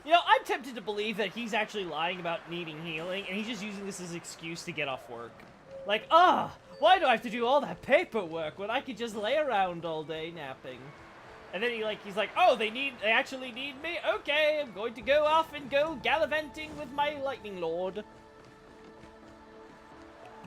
You know, I'm tempted to believe that he's actually lying about needing healing, and he's just using this as an excuse to get off work. Like, why do I have to do all that paperwork when I could just lay around all day napping? And then he's like, oh, they actually need me? Okay, I'm going to go off and go gallivanting with my lightning lord.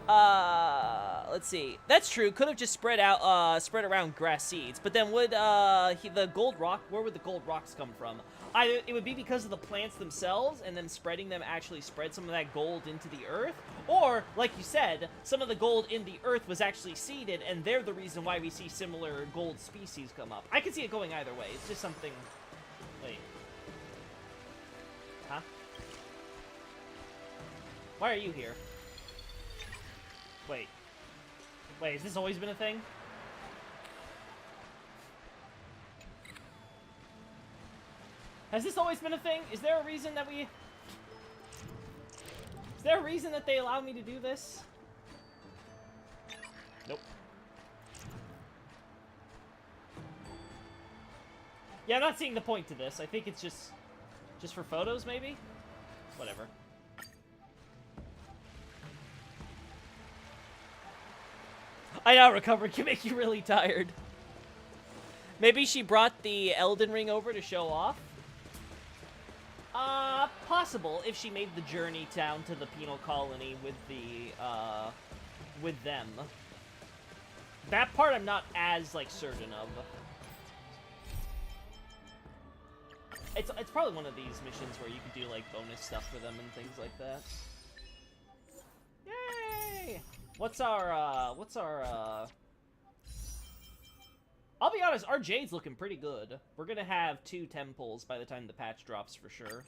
Let's see. That's true. Could have just spread around grass seeds. But then would, the gold rock, where would the gold rocks come from? Either it would be because of the plants themselves, and then spreading them actually spread some of that gold into the earth. Or, like you said, some of the gold in the earth was actually seeded, and they're the reason why we see similar gold species come up. I can see it going either way. It's just something... Wait. Huh? Why are you here? Wait. Wait, has this always been a thing? Has this always been a thing? Is there a reason that we... Is there a reason that they allow me to do this? Nope. Yeah, I'm not seeing the point to this. I think it's just for photos, maybe? Whatever. I know, recovery can make you really tired. Maybe she brought the Elden Ring over to show off? Possible, if she made the journey down to the penal colony with the, with them. That part I'm not as, like, certain of. It's probably one of these missions where you can do, like, bonus stuff for them and things like that. Yay! What's our, I'll be honest, our Jade's looking pretty good. We're gonna have 2 temples by the time the patch drops for sure.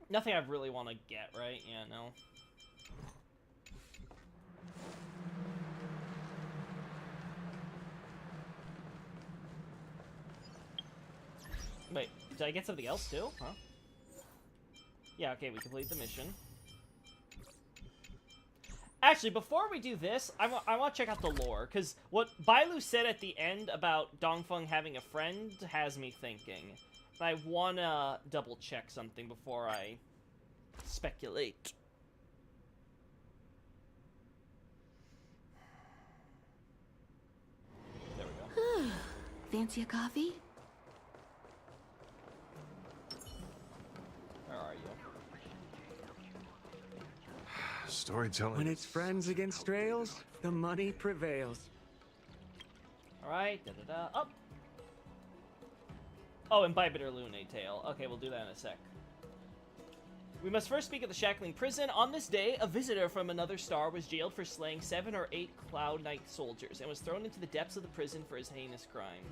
Nothing I really want to get, right? Yeah, no. Wait, did I get something else too? Huh? Yeah, okay, we completed the mission. Actually, before we do this, I want to check out the lore, because what Bailu said at the end about Dongfeng having a friend has me thinking. But I want to double-check something before I speculate. There we go. Fancy a coffee? Where are you? Storytelling. When it's friends against trails, the money prevails. Alright, da-da-da, up! Oh, and Bibiter Lune Tail. Okay, we'll do that in a sec. We must first speak of the Shackling Prison. On this day, a visitor from another star was jailed for slaying 7 or 8 Cloud Knight soldiers, and was thrown into the depths of the prison for his heinous crime.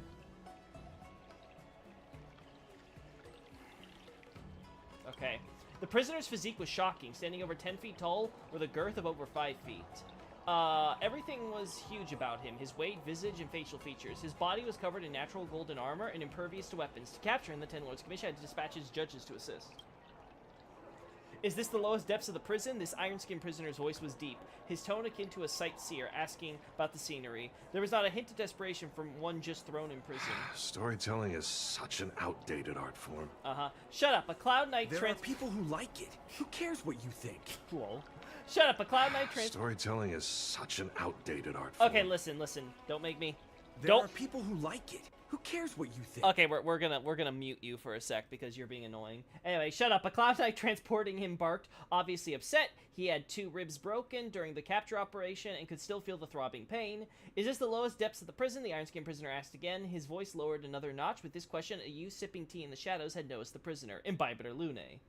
Okay. The prisoner's physique was shocking, standing over 10 feet tall with a girth of over 5 feet. Everything was huge about him, his weight, visage, and facial features. His body was covered in natural golden armor and impervious to weapons. To capture him, the Ten Lords Commission had to dispatch his judges to assist. Is this the lowest depths of the prison? This iron-skinned prisoner's voice was deep, his tone akin to a sightseer asking about the scenery. There was not a hint of desperation from one just thrown in prison. Storytelling is such an outdated art form. Uh-huh. Shut up, a Cloud Knight There are people who like it. Who cares what you think? Whoa. Shut up, a Cloud Knight Storytelling is such an outdated art form. Okay, listen. Don't make me... There are people who like it. Who cares what you think? Okay, we're gonna mute you for a sec because you're being annoying. Anyway, shut up. A Cloud Knight transporting him barked, obviously upset. He had 2 ribs broken during the capture operation and could still feel the throbbing pain. Is this the lowest depths of the prison? The iron-skinned prisoner asked again. His voice lowered another notch. With this question, a youth sipping tea in the shadows had noticed the prisoner. Imbibiter Lune.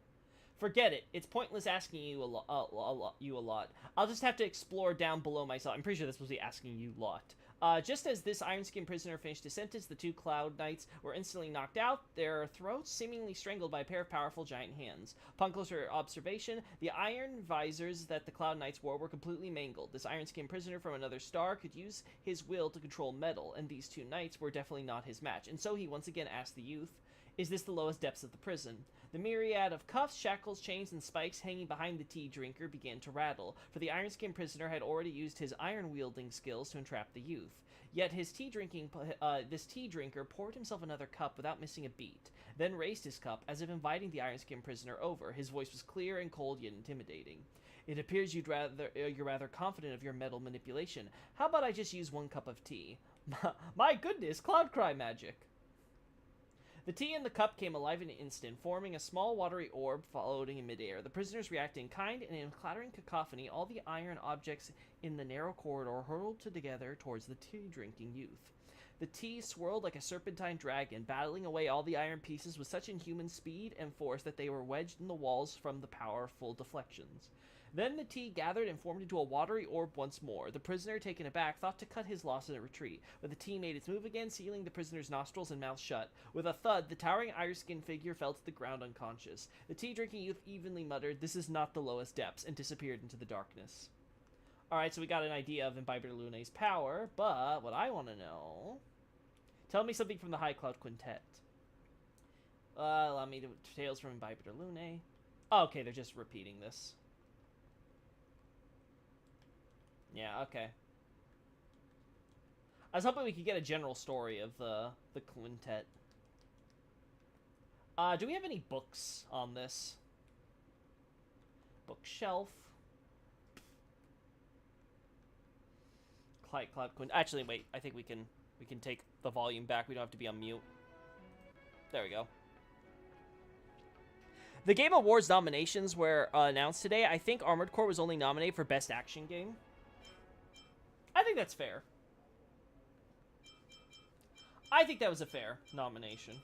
Forget it. It's pointless asking you a lot. I'll just have to explore down below myself. I'm pretty sure this was asking you lot. Just as this iron-skinned prisoner finished his sentence, the 2 Cloud Knights were instantly knocked out, their throats seemingly strangled by a pair of powerful giant hands. Upon closer observation, the iron visors that the Cloud Knights wore were completely mangled. This iron-skinned prisoner from another star could use his will to control metal, and these 2 knights were definitely not his match. And so he once again asked the youth Is this the lowest depths of the prison? The myriad of cuffs, shackles, chains, and spikes hanging behind the tea drinker began to rattle, for the iron-skinned prisoner had already used his iron-wielding skills to entrap the youth. Yet this tea drinker poured himself another cup without missing a beat, then raised his cup as if inviting the iron-skinned prisoner over. His voice was clear and cold yet intimidating. It appears you're rather confident of your metal manipulation. How about I just use 1 cup of tea? My goodness, cloud cry magic! The tea in the cup came alive in an instant, forming a small watery orb floating in midair. The prisoners reacted in kind, and in a clattering cacophony, all the iron objects in the narrow corridor hurtled together towards the tea-drinking youth. The tea swirled like a serpentine dragon, battling away all the iron pieces with such inhuman speed and force that they were wedged in the walls from the powerful deflections. Then the tea gathered and formed into a watery orb once more. The prisoner, taken aback, thought to cut his losses and retreat, but the tea made its move again, sealing the prisoner's nostrils and mouth shut. With a thud, the towering iron-skinned figure fell to the ground unconscious. The tea-drinking youth evenly muttered, "This is not the lowest depths," and disappeared into the darkness. Alright, so we got an idea of Imbiber Lune's power, but what I want to know... Tell me something from the High Cloud Quintet. Allow me to... Tales from Imbiber Lune. Oh, okay, they're just repeating this. Yeah, okay. I was hoping we could get a general story of the quintet. Do we have any books on this? Bookshelf. Cloud Quintet. Actually, wait. I think we can take the volume back. We don't have to be on mute. There we go. The Game Awards nominations were announced today. I think Armored Core was only nominated for Best Action Game. I think that's fair. I think that was a fair nomination.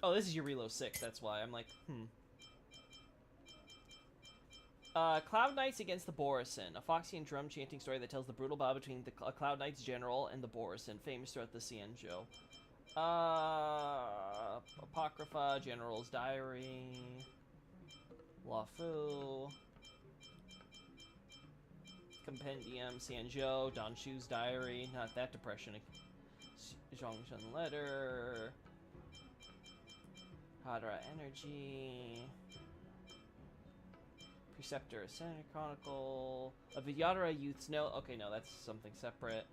Oh, this is your Reload 6, that's why. I'm like, Cloud Knights against the Borisin, a foxy and drum chanting story that tells the brutal battle between the Cloud Knights general and the Borisin, famous throughout the Xianzhou. Apocrypha, General's Diary, Lafu, Compendium, Xianzhou, Don Shu's Diary, not that depression, Zhongshan Letter, Hadra Energy, Preceptor Ascendant Chronicle, a Vidyadhara Youth's Note. Okay, no, that's something separate.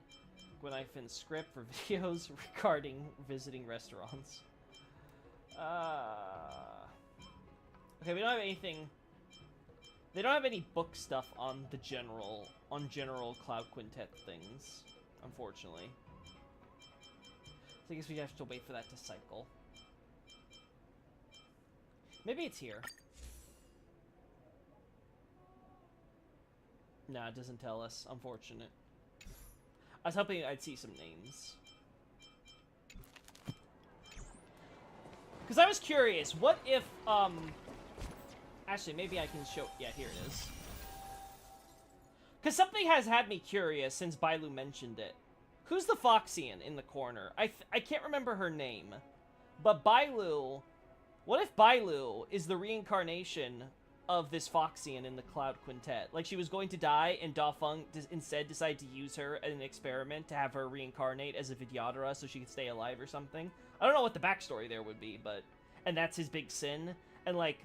Gwenifen's script for videos regarding visiting restaurants. Okay, we don't have anything. They don't have any book stuff on the general Cloud Quintet things, unfortunately. So I guess we have to wait for that to cycle. Maybe it's here. Nah, it doesn't tell us. Unfortunate. I was hoping I'd see some names. Because I was curious, what if, actually, maybe I can show... Yeah, here it is. Because something has had me curious since Bailu mentioned it. Who's the Foxian in the corner? I can't remember her name. But Bailu... What if Bailu is the reincarnation of this Foxian in the Cloud Quintet? Like, she was going to die, and Da Feng instead decided to use her as an experiment to have her reincarnate as a Vidyadhara so she could stay alive or something. I don't know what the backstory there would be, but... And that's his big sin. And, like...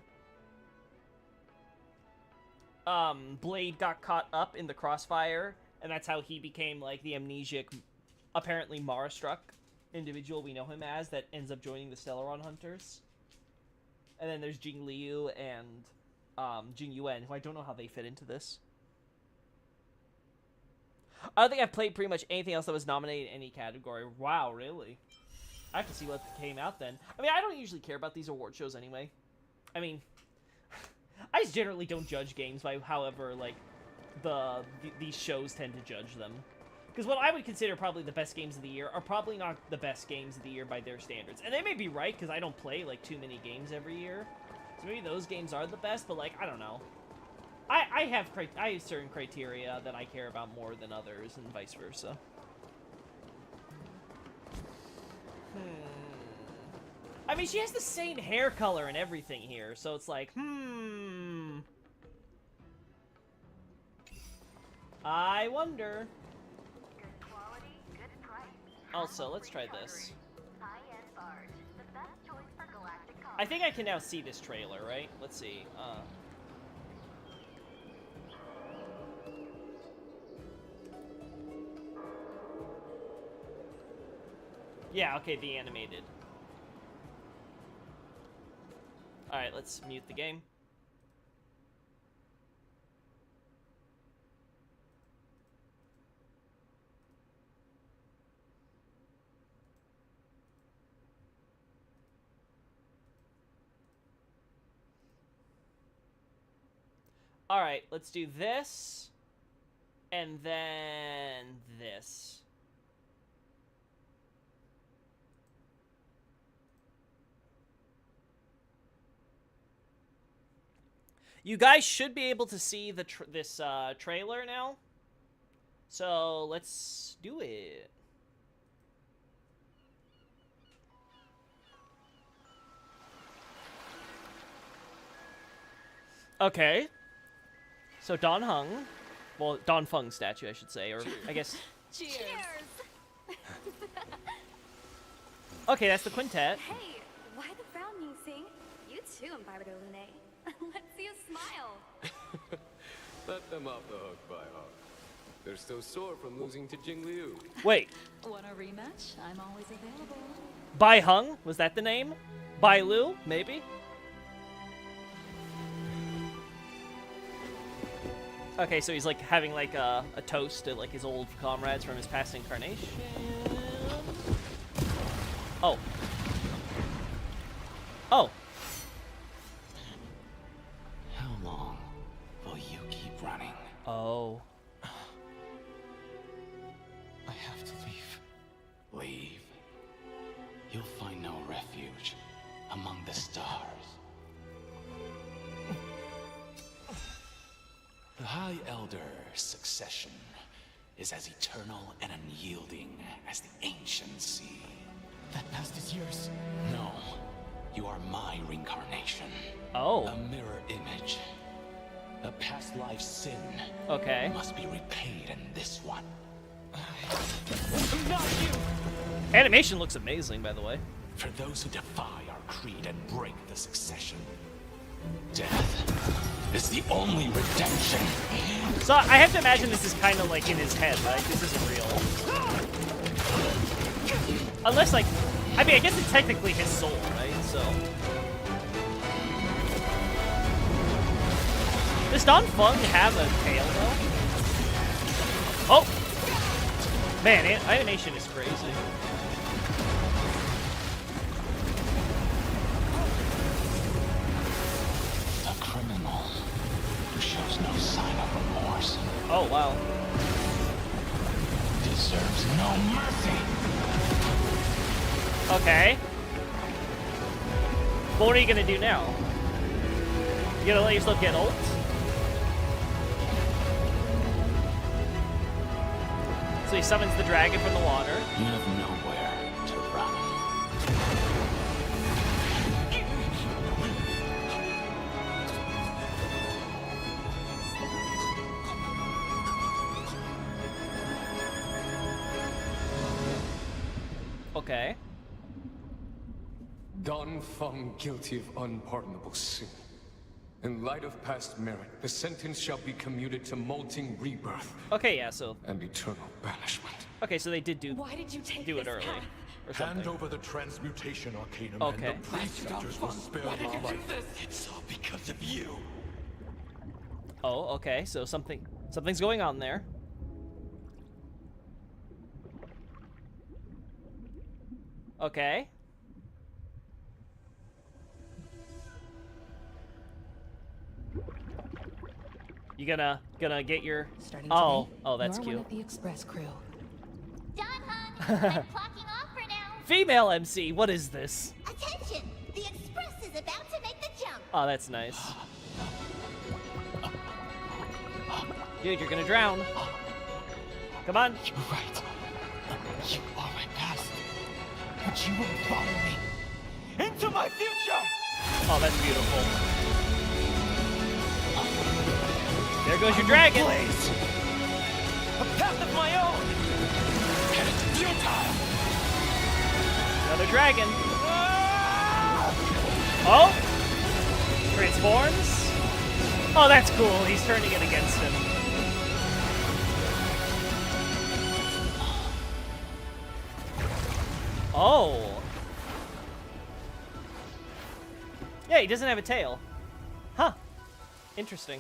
Blade got caught up in the crossfire, and that's how he became, like, the amnesiac, apparently Mara-struck individual we know him as that ends up joining the Stellaron Hunters. And then there's Jing Liu and Ting Yun, who I don't know how they fit into this. I don't think I've played pretty much anything else that was nominated in any category. Wow, really? I have to see what came out then. I mean, I don't usually care about these award shows anyway. I mean, I just generally don't judge games by however, like, these shows tend to judge them. Because what I would consider probably the best games of the year are probably not the best games of the year by their standards. And they may be right, because I don't play, like, too many games every year. So maybe those games are the best, but, like, I don't know. I have certain criteria that I care about more than others, and vice versa. I mean, she has the same hair color and everything here, so it's like, I wonder. Good quality, good price. Also, let's try this. I think I can now see this trailer, right? Let's see. Yeah, okay, the animated. Alright, let's mute the game. Alright, let's do this. And then this. You guys should be able to see the this trailer now. So let's do it. Okay. So Don Hung, well, Don Fung statue, I should say, or I guess. Cheers. Okay, that's the quintet. Hey, why the frown, Ying? You too, Embibed Lune. Let's see you smile. Let them off the hook, Bai-Hung. They're still sore from losing to Jing Liu. Wait. Want a rematch? I'm always available. Bai Hung? Was that the name? Bai Lu? Maybe? Okay, so he's like having like a toast to like his old comrades from his past incarnation. Oh. Oh. How long will you keep running? Oh. I have to leave. Leave? You'll find no refuge among the stars. The High Elder succession is as eternal and unyielding as the ancient sea. That past is yours? No. You are my reincarnation. Oh. A mirror image. A past life sin. Okay. Must be repaid in this one. Not you! Animation looks amazing, by the way. For those who defy our creed and break the succession, death is the only redemption. So I have to imagine this is kind of like in his head, right? This isn't real. Unless, like, I mean, I guess it's technically his soul, right? So. Does Don Fung have a tail, though? Oh! Man, animation is crazy. A criminal who shows no sign of remorse. Oh, wow. Deserves no mercy. Okay. But what are you gonna do now? You gonna let yourself get ult? So he summons the dragon from the water. You have nowhere to run. Okay. Don Fung guilty of unpardonable sin. In light of past merit, the sentence shall be commuted to molting rebirth. Okay, yeah, so. And eternal banishment. Okay, so they did do. Why did you take do it this early, path? or something. Hand over the transmutation arcanum, Okay. and the preceptors will spare my life. It's all because of you. Oh, okay. So something's going on there. Okay. You gonna get your Starting oh today, oh that's you're cute. one of the express crew. Don Hung, I'm clocking off for now. Female MC, what is this? Attention! The Express is about to make the jump. Oh, that's nice. Dude, you're gonna drown. Come on. You're right. You are my past. But you will follow me into my future. Oh, that's beautiful. There goes your dragon. A path of my own. And it's futile. Another dragon. Oh! Transforms. Oh, that's cool. He's turning it against him. Oh. Yeah, he doesn't have a tail. Huh. Interesting.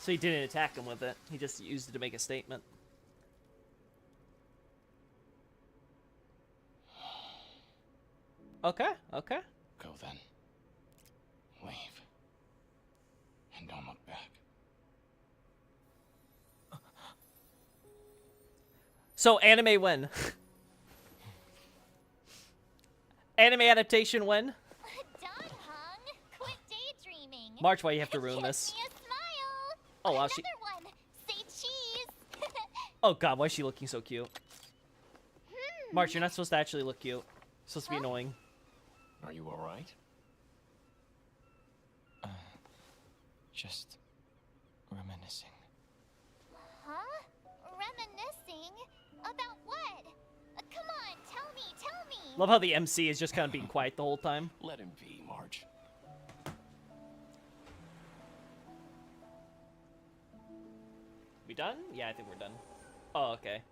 So he didn't attack him with it. He just used it to make a statement. Okay, okay. Go then. Leave. And don't look back. So, anime when? Anime adaptation when? Quit daydreaming. March, why you have to ruin this? Give me a smile. Oh, wow, Another she... one. Say cheese. Oh, God, why is she looking so cute? March, you're not supposed to actually look cute. You're supposed to be annoying. Are you alright? Just reminiscing. Huh? Reminiscing? About what? Come on, tell me. Love how the MC is just kind of being quiet the whole time. Let him be, March. We done? Yeah, I think we're done. Oh, okay.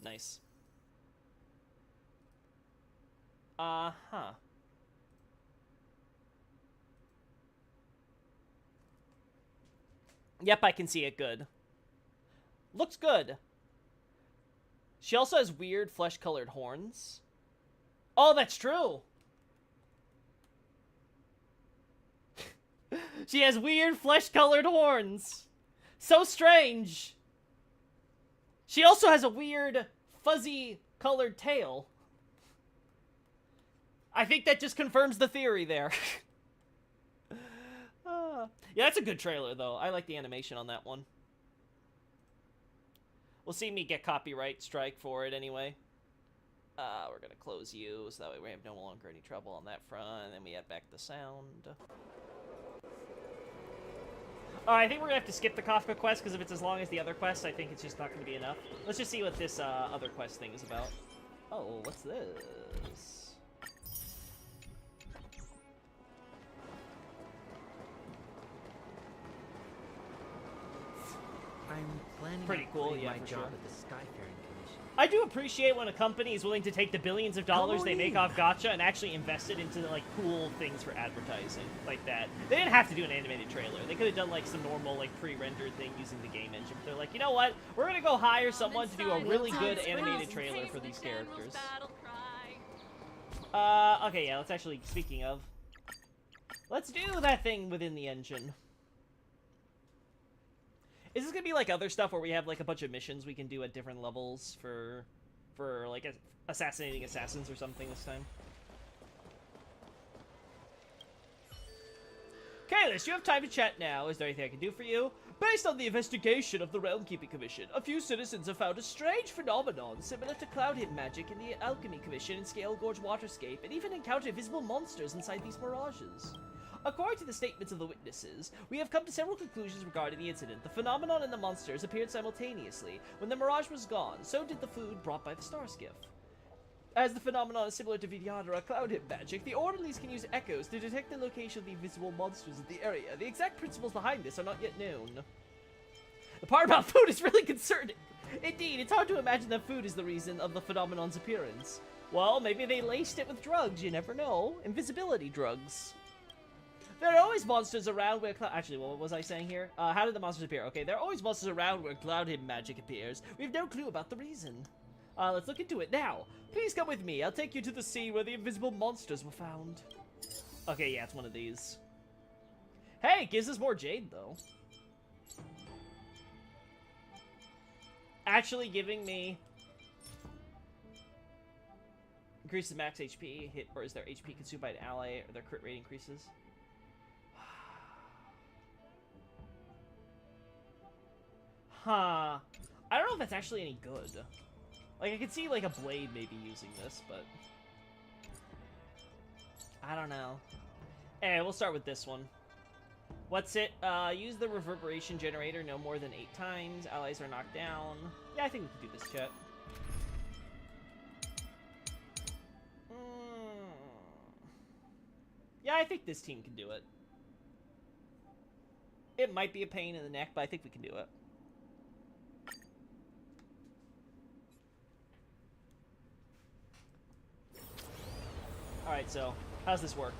Nice. Uh-huh. Yep, I can see it good. Looks good. She also has weird flesh-colored horns. Oh, that's true! She has weird flesh-colored horns! So strange! She also has a weird, fuzzy-colored tail. I think that just confirms the theory there. Yeah, that's a good trailer, though. I like the animation on that one. We'll see me get copyright strike for it anyway. We're gonna close you, so that way we have no longer any trouble on that front, and then we add back the sound. I think we're gonna have to skip the Kafka quest, because if it's as long as the other quest, I think it's just not gonna be enough. Let's just see what this other quest thing is about. Oh, what's this? I'm planning Pretty cool, quitting yeah, my for job sure. at the Skyfaring Commission. I do appreciate when a company is willing to take the billions of dollars they make off gacha and actually invest it into, like, cool things for advertising, like that. They didn't have to do an animated trailer. They could have done, like, some normal, like, pre-rendered thing using the game engine. But they're like, you know what? We're gonna go hire someone to do a really good animated trailer for these characters. Okay, yeah, let's actually, speaking of, let's do that thing within the engine. Is this gonna be like other stuff where we have like a bunch of missions we can do at different levels for like assassinating assassins or something this time? Kalis, you have time to chat now. Is there anything I can do for you? Based on the investigation of the Realm Keeping Commission, a few citizens have found a strange phenomenon similar to cloud-hit magic in the Alchemy Commission and Scale Gorge Waterscape, and even encountered visible monsters inside these mirages. According to the statements of the witnesses, we have come to several conclusions regarding the incident. The phenomenon and the monsters appeared simultaneously. When the mirage was gone, so did the food brought by the star skiff. As the phenomenon is similar to Vidyadhara cloud-hit magic, the orderlies can use echoes to detect the location of the invisible monsters in the area. The exact principles behind this are not yet known. The part about food is really concerning. Indeed, it's hard to imagine that food is the reason of the phenomenon's appearance. Well, maybe they laced it with drugs, you never know. Invisibility drugs. There are always monsters around where actually, what was I saying here? How did the monsters appear? Okay, there are always monsters around where cloud-hit magic appears. We have no clue about the reason. Let's look into it now. Please come with me. I'll take you to the sea where the invisible monsters were found. Okay, yeah, it's one of these. Hey, it gives us more jade, though. Actually giving me... Increases max HP, hit, or is their HP consumed by an ally, or their crit rate increases? Huh. I don't know if that's actually any good. Like, I could see, like, a blade maybe using this, but... I don't know. Hey, we'll start with this one. What's it? Use the reverberation generator no more than 8 times. Allies are knocked down. Yeah, I think we can do this, chat. Yeah, I think this team can do it. It might be a pain in the neck, but I think we can do it. Alright, so, how's this work?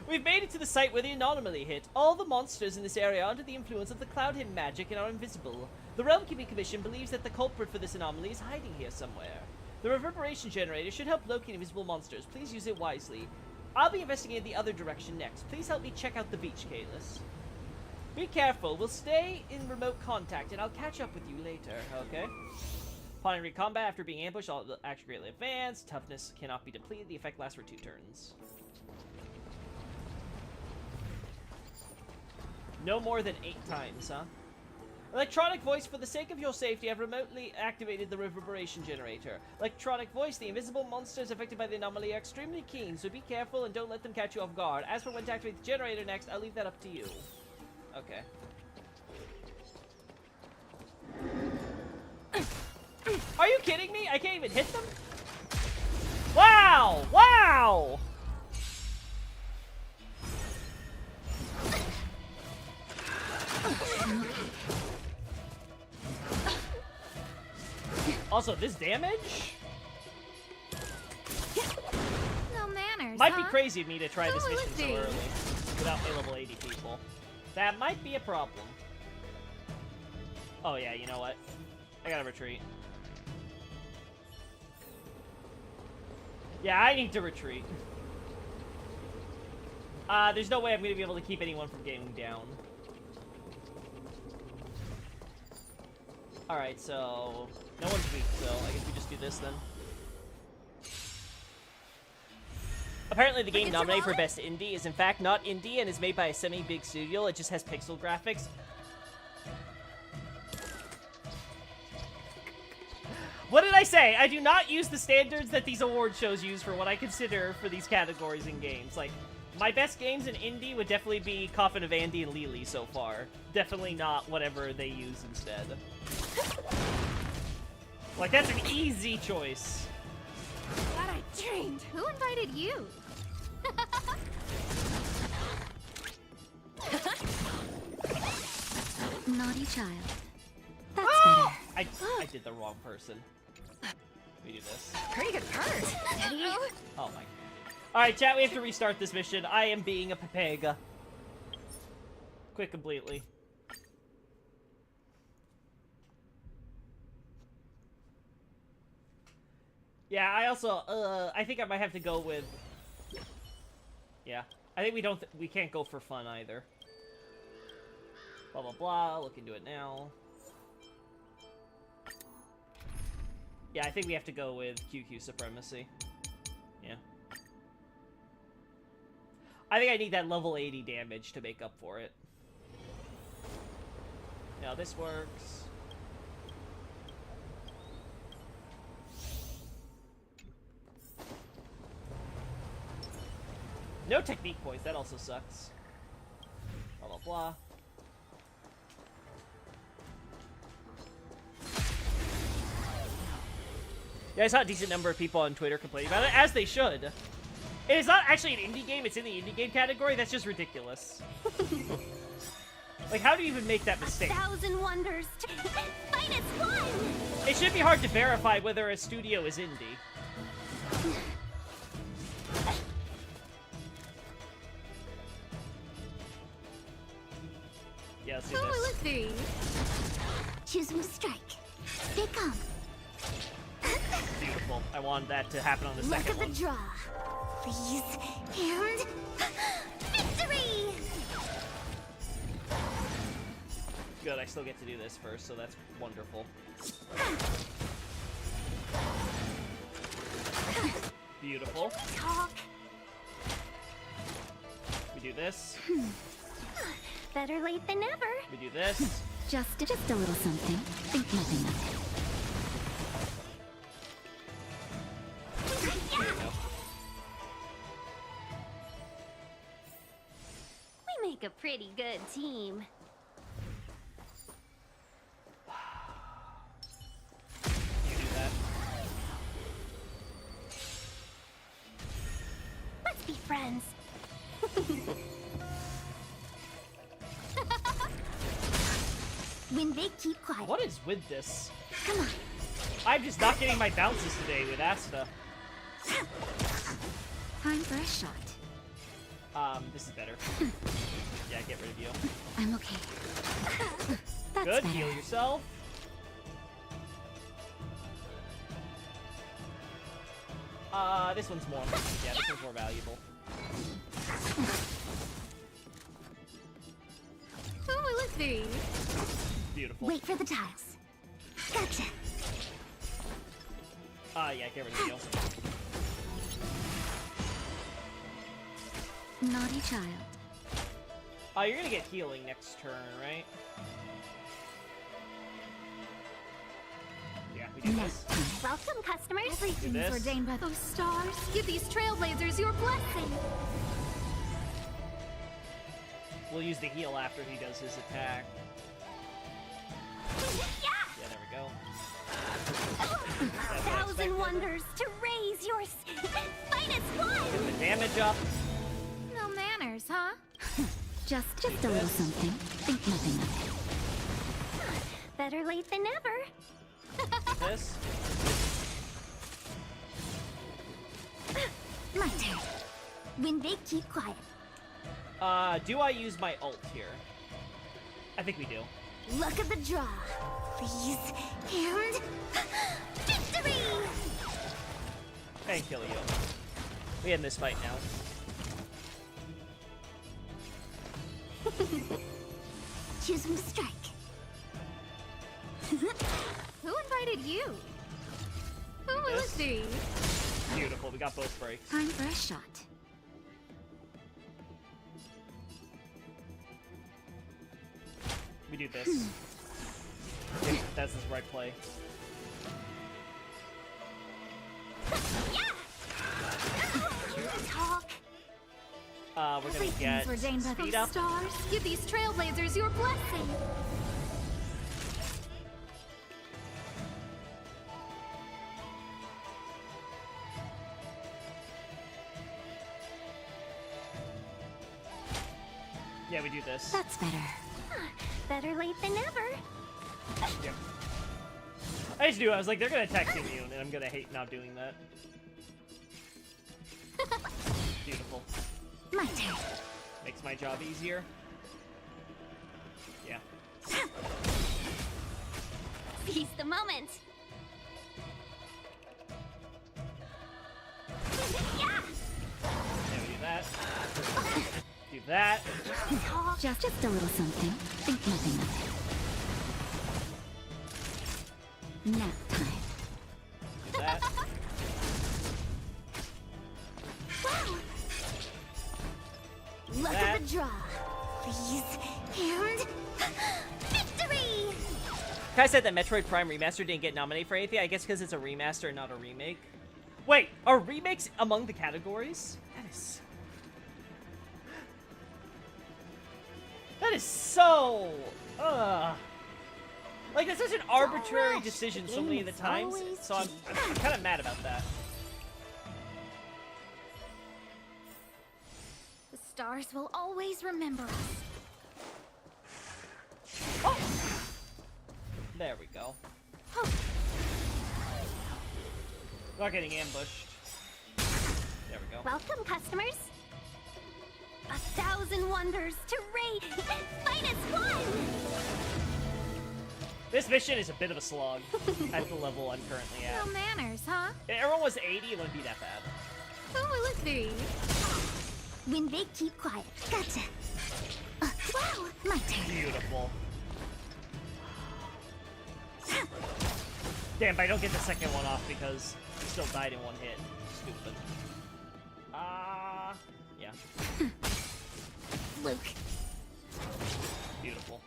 We've made it to the site where the anomaly hit. All the monsters in this area are under the influence of the Cloud Hymn magic and are invisible. The Realm Keeping Commission believes that the culprit for this anomaly is hiding here somewhere. The reverberation generator should help locate invisible monsters. Please use it wisely. I'll be investigating the other direction next. Please help me check out the beach, Kalis. Be careful. We'll stay in remote contact, and I'll catch up with you later, okay? Upon entering combat after being ambushed, all action greatly advanced. Toughness cannot be depleted. The effect lasts for 2 turns. No more than 8 times, huh? Electronic voice, for the sake of your safety, I've remotely activated the reverberation generator. Electronic voice, the invisible monsters affected by the anomaly are extremely keen, so be careful and don't let them catch you off guard. As for when to activate the generator next, I'll leave that up to you. Okay. Are you kidding me? I can't even hit them? Wow! Wow! Also, this damage? No manners, Might be crazy of me to try this mission so early without level 80 people. That might be a problem. Oh yeah, you know what? I gotta retreat. Yeah, I need to retreat. There's no way I'm gonna be able to keep anyone from getting down. Alright, so... no one's weak, so I guess we just do this then. Apparently the game nominated for Best Indie is in fact not indie and is made by a semi-big studio. It just has pixel graphics. What did I say? I do not use the standards that these award shows use for what I consider for these categories in games. Like, my best games in indie would definitely be Coffin of Andy and Lily so far. Definitely not whatever they use instead. Like, that's an easy choice. Glad I trained. Who invited you? Naughty child. That's better. I did the wrong person. We do this. Pretty good purse. Steady. Oh my. Alright, chat, we have to restart this mission. I am being a Pepega. Quit completely. Yeah, I also, I think I might have to go with... Yeah. I think we can't go for fun either. Blah, blah, blah. Look into it now. Yeah, I think we have to go with QQ Supremacy. Yeah. I think I need that level 80 damage to make up for it. Now this works. No technique points, that also sucks. Blah, blah, blah. Yeah, I saw a decent number of people on Twitter complaining about it, as they should. It is not actually an indie game, it's in the indie game category. That's just ridiculous. Like, how do you even make that mistake? 1,000 wonders. Minus 1! It should be hard to verify whether a studio is indie. Yeah, let's do this. Let's see. Choose one strike. They come. Beautiful. I wanted that to happen on the second one. Look at the draw. Please. And... victory! Good, I still get to do this first, so that's wonderful. Beautiful. Talk. We do this. Better late than never. We do this. Just a little something. Think nothing of it. We make a pretty good team. You do that. Let's be friends. When they keep quiet. What is with this? Come on. I'm just not getting my bounces today with Asta. Time for a shot. This is better. Yeah, get rid of you. I'm okay. That's Good, better. heal yourself. This one's more. Yeah, this one's more valuable. Who will it be? Beautiful. Wait for the tiles. Gotcha. Yeah, get rid of you. Naughty child. You're gonna get healing next turn, right? Yeah, we do this. Welcome, customers. Do Everything's this. ordained by those stars. Give these trailblazers your blessing. We'll use the heal after he does his attack. Yeah! Yeah, there we go. A thousand wonders to raise your finest Get one. the damage up. No manners, huh? Just a little something. Think nothing of it. Better late than never. This. My turn. When they keep quiet. Do I use my ult here? I think we do. Luck of the draw. Please. And victory! And kill you. We end this fight now. Choose from strike. Who invited you? Who will it be? Beautiful, we got both breaks. Time for a shot. We do this. Yeah, that's the right play. Talk. We're gonna get ordained by speed those up. stars. Give these trailblazers your blessing. Yeah, we do this. That's better. Better late than never. Yeah. I just knew, I was like, they're gonna attack Ting Yun, and I'm gonna hate not doing that. Beautiful. My turn. Makes my job easier. Yeah. Seize the moment. Yeah. Yeah, we do that. Do that. Just a little something. Think nothing of it. Nap time. Do that. Wow. Luck That. of the draw. Please. And victory! Kai said that Metroid Prime Remaster didn't get nominated for anything. I guess because it's a remaster and not a remake. Wait, are remakes among the categories? That is so... Like, that's such an arbitrary decision so many of the times, so I'm kind of mad about that. The stars will always remember us. Oh. There we go. Not getting ambushed. There we go. Welcome, customers. 1,000 wonders to raid finest one. This mission is a bit of a slog at the level I'm currently at. No manners, huh? If everyone was 80, it wouldn't be that bad. Who will it be? When they keep quiet. Gotcha. Wow, my turn. Beautiful. Damn, but I don't get the second one off because he still died in one hit. Stupid. Yeah. Luke. Beautiful.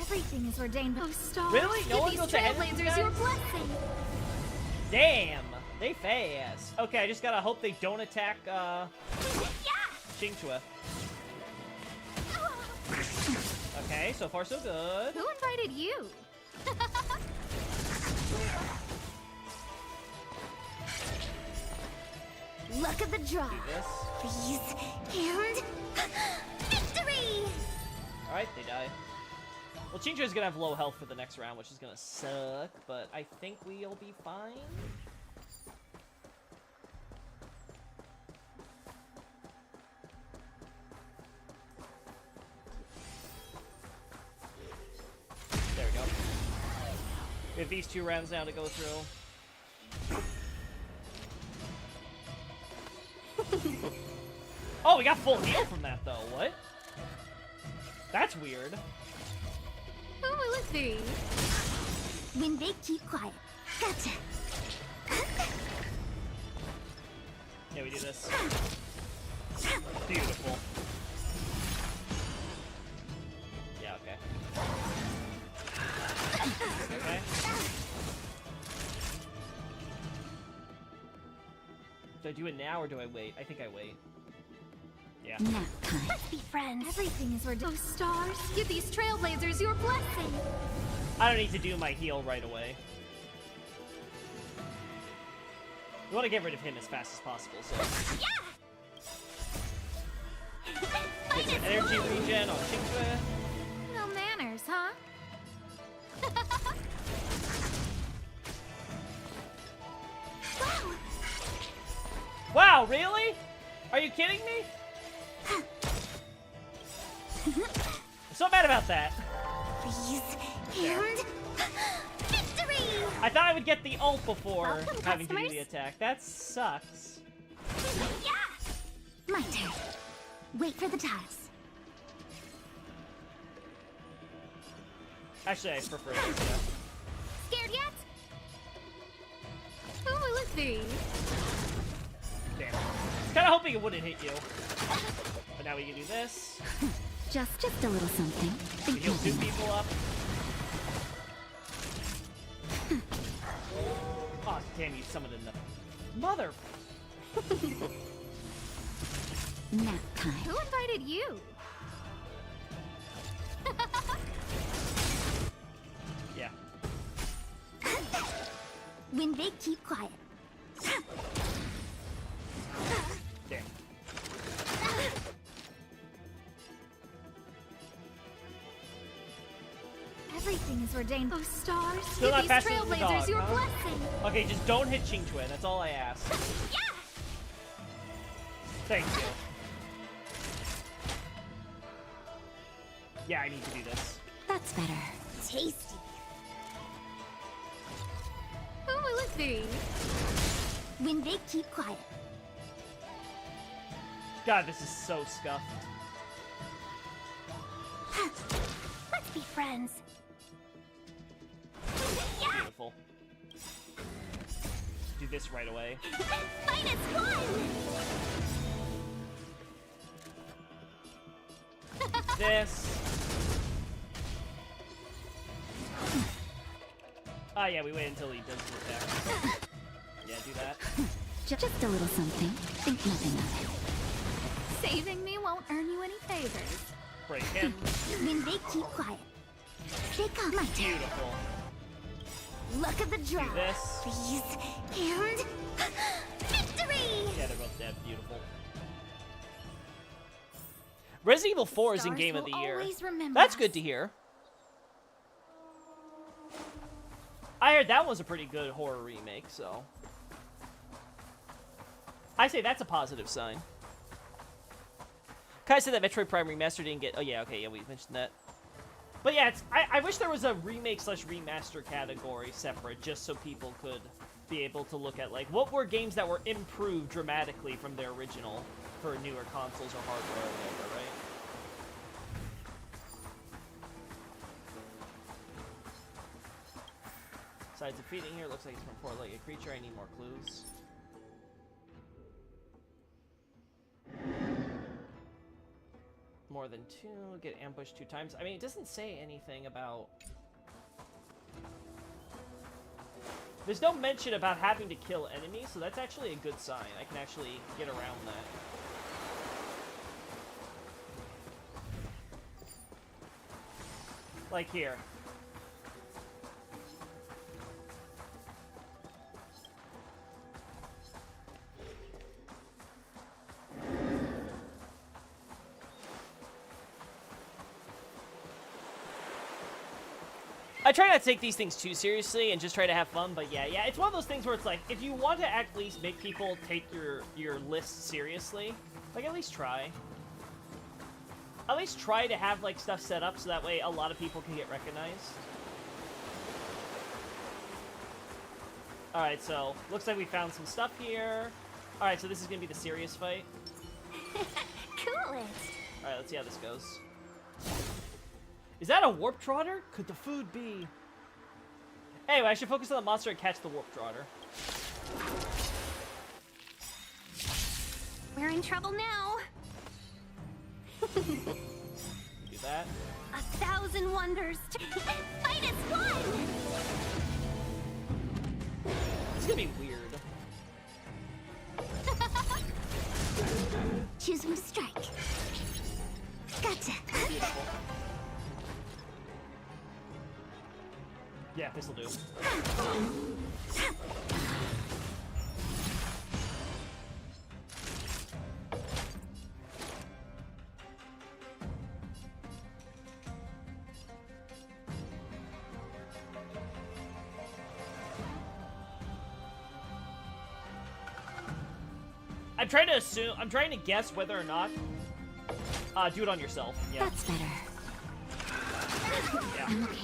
Everything is ordained by stars. Really? No Give one these goes ahead of you trailblazers your guys? blessing. Damn! They fast. Okay, I just gotta hope they don't attack, Xingque. Okay, so far so good. Who invited you? Luck of the draw. Do this. Please, and victory! Alright, they die. Well, Xingque's gonna have low health for the next round, which is gonna suck, but I think we'll be fine. There we go. We have these 2 rounds now to go through. Oh, we got full heal from that, though. What? That's weird. Who will it be? When they keep quiet. Gotcha. Yeah, we do this. Beautiful. Yeah, okay. Okay. Do I do it now or do I wait? I think I wait. Yeah. Let's be friends. Everything is ridiculous. Oh, stars, give these trailblazers your blessing. I don't need to do my heal right away. We want to get rid of him as fast as possible, so... Get some energy regen on Xingque. No manners, huh? Wow, really? Are you kidding me? I'm so mad about that. Please, and victory! I thought I would get the ult before Welcome, having to do customers. the attack. That sucks. Yeah! My turn. Wait for the tiles. Actually, I prefer this. Scared yet? Who will it be? Damn. I was kind of hoping it wouldn't hit you. But now we can do this. Just a little something. We heal 2 people up. Oh, damn, you summoned enough. Mother... Nap time. Who invited you? Yeah. When they keep quiet. Damn. Everything is ordained. Oh, stars, Still give not these faster than the trailblazers dog, your huh? blessing. Okay, just don't hit Xingque. That's all I ask. Yeah! Thank you. Yeah, I need to do this. That's better. Tasty. Who will it be? When they keep quiet. God, this is so scuffed. Let's be friends. Beautiful. Do this right away. -1! This. Ah, yeah, we wait until he does his attack. Yeah, do that. Just a little something. Think nothing of it. Saving me won't earn you any favors. Break him. When they keep quiet. Take off my turn. Beautiful. Luck of the draw. Do this. Please, and victory! Yeah, they're both dead. Beautiful. Resident Evil 4 is in Stars Game of will the Year. always remember That's us. good to hear. I heard that was a pretty good horror remake, so... I say that's a positive sign. Kai said that Metroid Prime Remaster didn't get... Oh, yeah, okay, yeah, we mentioned that. But yeah, it's, I wish there was a remake/remaster category separate, just so people could be able to look at, like, what were games that were improved dramatically from their original for newer consoles or hardware or whatever, right? Besides defeating here, looks like it's from a four-legged creature. I need more clues. More than 2, get ambushed 2 times. I mean, it doesn't say anything about... There's no mention about having to kill enemies, so that's actually a good sign. I can actually get around that. Like here. I try not to take these things too seriously and just try to have fun, but yeah, it's one of those things where it's like, if you want to at least make people take your list seriously, like, at least try. At least try to have, like, stuff set up so that way a lot of people can get recognized. Alright, so, looks like we found some stuff here. Alright, so this is gonna be the serious fight. Cool it. Alright, let's see how this goes. Is that a warp trotter? Could the food be? Anyway, I should focus on the monster and catch the warp trotter. We're in trouble now. Do that. 1,000 wonders to fight as one. This is gonna be weird. Choose when to strike. Gotcha. Beautiful. Yeah, this'll do. I'm trying to guess whether or not. Do it on yourself. Yeah. That's better. Yeah. I'm okay.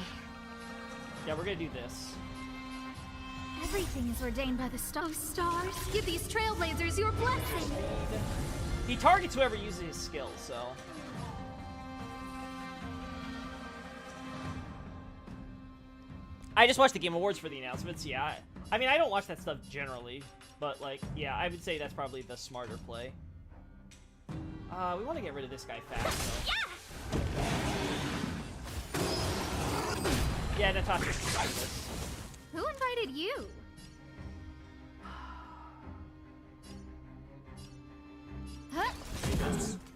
Yeah, we're gonna do this. Everything is ordained by the stars. Give these trailblazers your blessing. He targets whoever uses his skill, so. I just watched the Game Awards for the announcements, yeah. I mean, I don't watch that stuff generally, but, like, yeah, I would say that's probably the smarter play. We want to get rid of this guy fast, so. Yeah, Natasha should try this. Who invited you? Huh?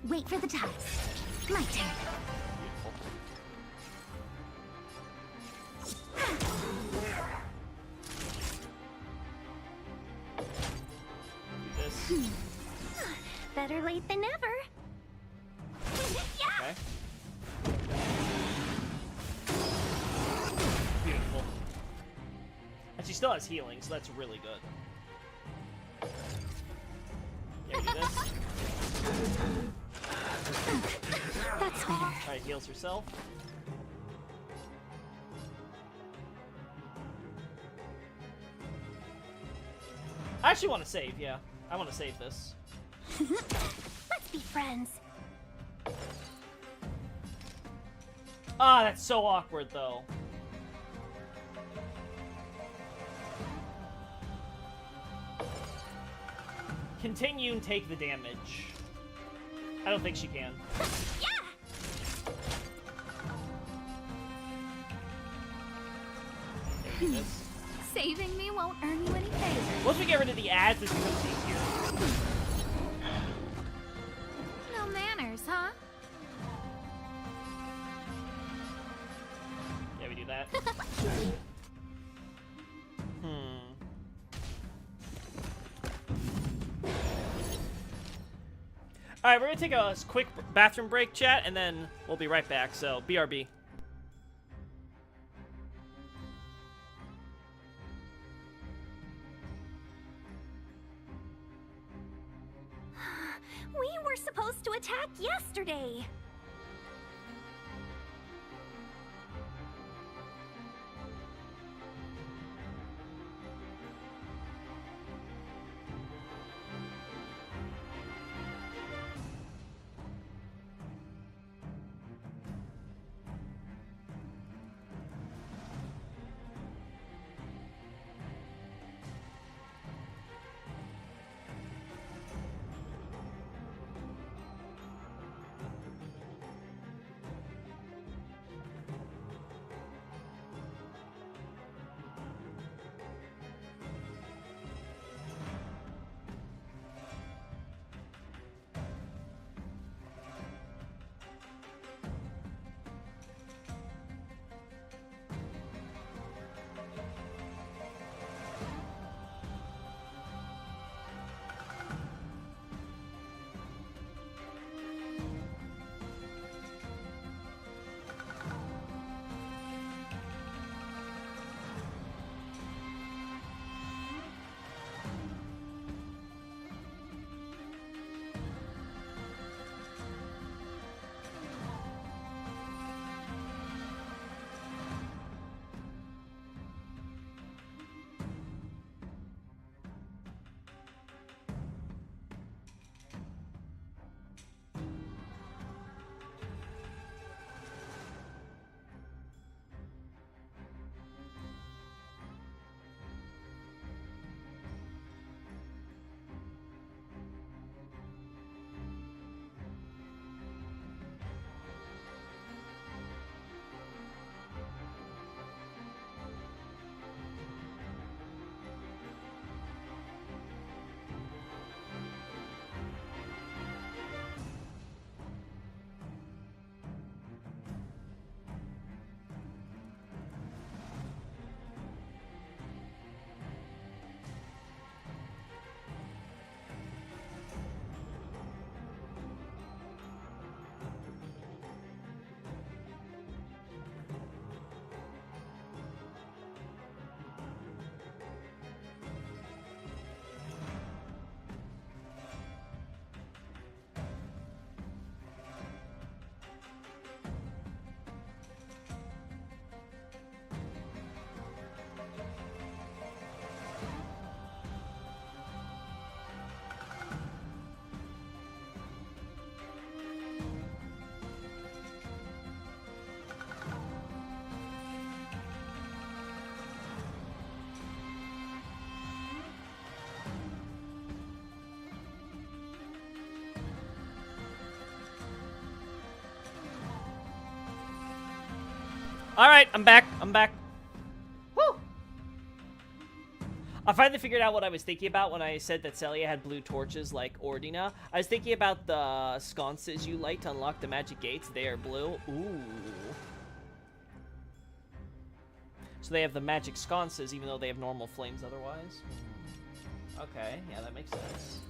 Wait for the ties. My turn. Do this. Better late than never. Yeah. Okay. Beautiful. And she still has healing, so that's really good. Yeah, do this. That's better. Alright, heals herself. I actually want to save, yeah. I want to save this. Let's be friends. Ah, that's so awkward, though. Can Ting Yun take the damage? I don't think she can. Yeah. Do this. Saving me won't earn you any favors. Once we get rid of the ads, this becomes easier. No manners, huh? Yeah, we do that. Alright, we're gonna take a quick bathroom break, chat, and then we'll be right back, so BRB. We were supposed to attack yesterday. Alright, I'm back. I'm back. Woo! I finally figured out what I was thinking about when I said that Celia had blue torches like Ordina. I was thinking about the sconces you light to unlock the magic gates. They are blue. Ooh. So they have the magic sconces, even though they have normal flames otherwise. Okay, yeah, that makes sense.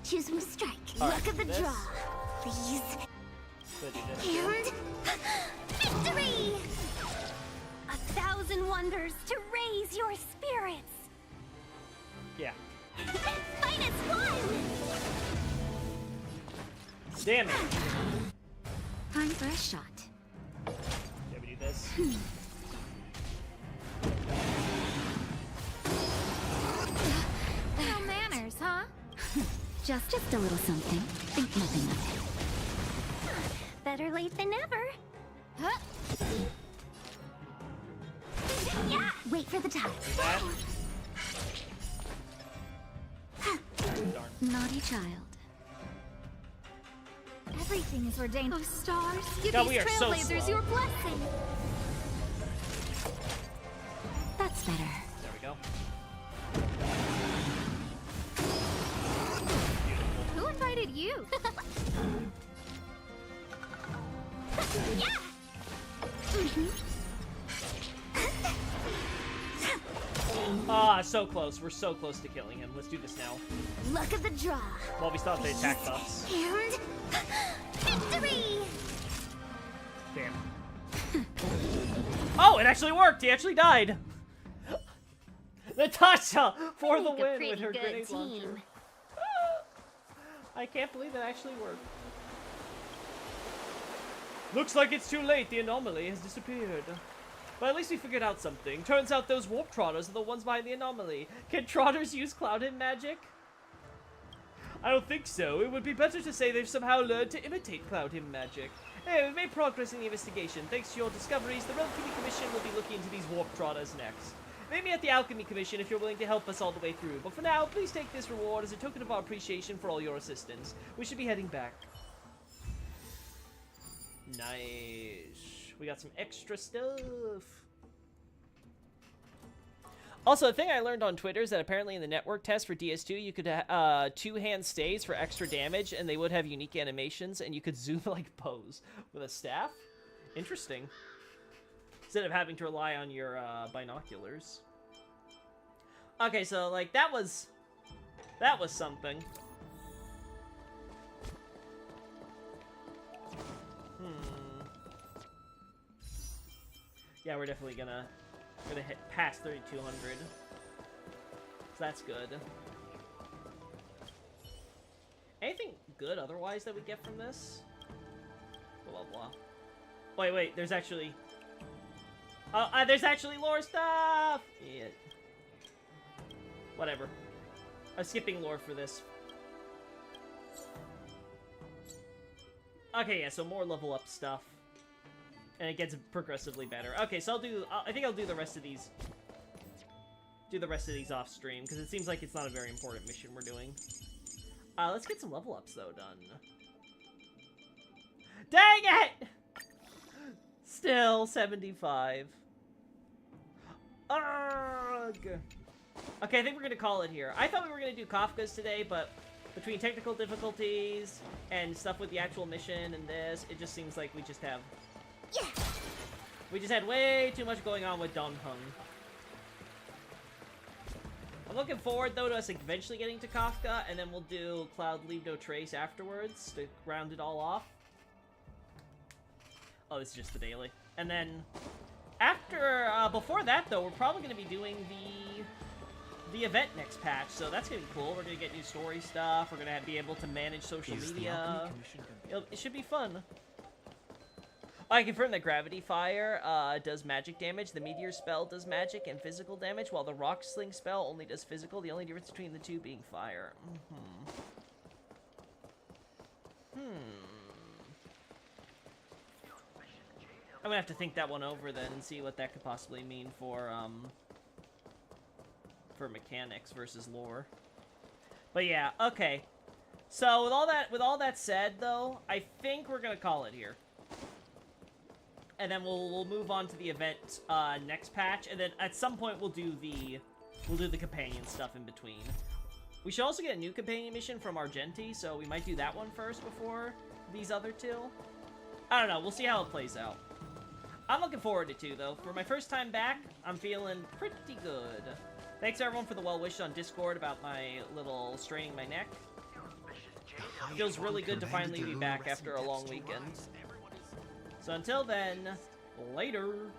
Choose from strike. Right, Luck of the this. draw. Please. Good, you did. And victory! 1,000 wonders to raise your spirits. Yeah. Minus one! Damn it. Time for a shot. Yeah, we do this. No manners, huh? Just a little something. Think nothing of it. Better late than never. Huh? Yeah! Wait for the time. Naughty child. Everything is ordained. Oh, stars, give God, these we are so trailblazers slow. your blessing. That's better. There we go. Who invited you? Yeah! Ah, so close. We're so close to killing him. Let's do this now. Luck of the draw. While we still have the attack buffs. And victory! Damn. Oh, it actually worked! He actually died! Natasha for the Make a win pretty with her good grenade team. launcher. I can't believe that actually worked. Looks like it's too late. The anomaly has disappeared. But at least we figured out something. Turns out those warp trotters are the ones behind the anomaly. Can trotters use cloud him magic? I don't think so. It would be better to say they've somehow learned to imitate cloud him magic. Hey, we've made progress in the investigation. Thanks to your discoveries, the Alchemy Commission will be looking into these warp trotters next. Meet me at the Alchemy Commission if you're willing to help us all the way through. But for now, please take this reward as a token of our appreciation for all your assistance. We should be heading back. Nice. We got some extra stuff. Also, a thing I learned on Twitter is that apparently in the network test for DS2, you could two-hand stays for extra damage, and they would have unique animations, and you could zoom like pose with a staff. Interesting. Instead of having to rely on your binoculars. Okay, so like that was something. Yeah, we're definitely gonna hit past 3,200. So that's good. Anything good otherwise that we get from this? Blah blah blah. Wait, there's actually lore stuff! Yeah. Whatever. I'm skipping lore for this. Okay, yeah, so more level up stuff. And it gets progressively better. Okay, so I think I'll do the rest of these. Do the rest of these off stream, because it seems like it's not a very important mission we're doing. Let's get some level ups, though, done. Dang it! Still 75. Ugh. Okay, I think we're gonna call it here. I thought we were gonna do Kafka's today, but between technical difficulties and stuff with the actual mission and this, it just seems like we just have... Yeah. We just had way too much going on with Don Hung. I'm looking forward, though, to us eventually getting to Kafka, and then we'll do Cloud Leave No Trace afterwards to round it all off. Oh, this is just the daily. And then, after, before that, though, we're probably going to be doing the event next patch, so that's going to be cool. We're going to get new story stuff. We're going to be able to manage social media. It should be fun. I confirm that Gravity Fire does magic damage. The Meteor spell does magic and physical damage, while the Rock Sling spell only does physical. The only difference between the two being fire. I'm gonna have to think that one over then and see what that could possibly mean for mechanics versus lore. But yeah, okay. So with all that said, though, I think we're gonna call it here. and then we'll move on to the event next patch, and then at some point we'll do the companion stuff in between. We should also get a new companion mission from Argenti, so we might do that one first before these other two. I don't know, we'll see how it plays out. I'm looking forward to 2, though. For my first time back, I'm feeling pretty good. Thanks, everyone, for the well wishes on Discord about my little straining my neck. It feels really good to finally be back after a long weekend. So until then, later!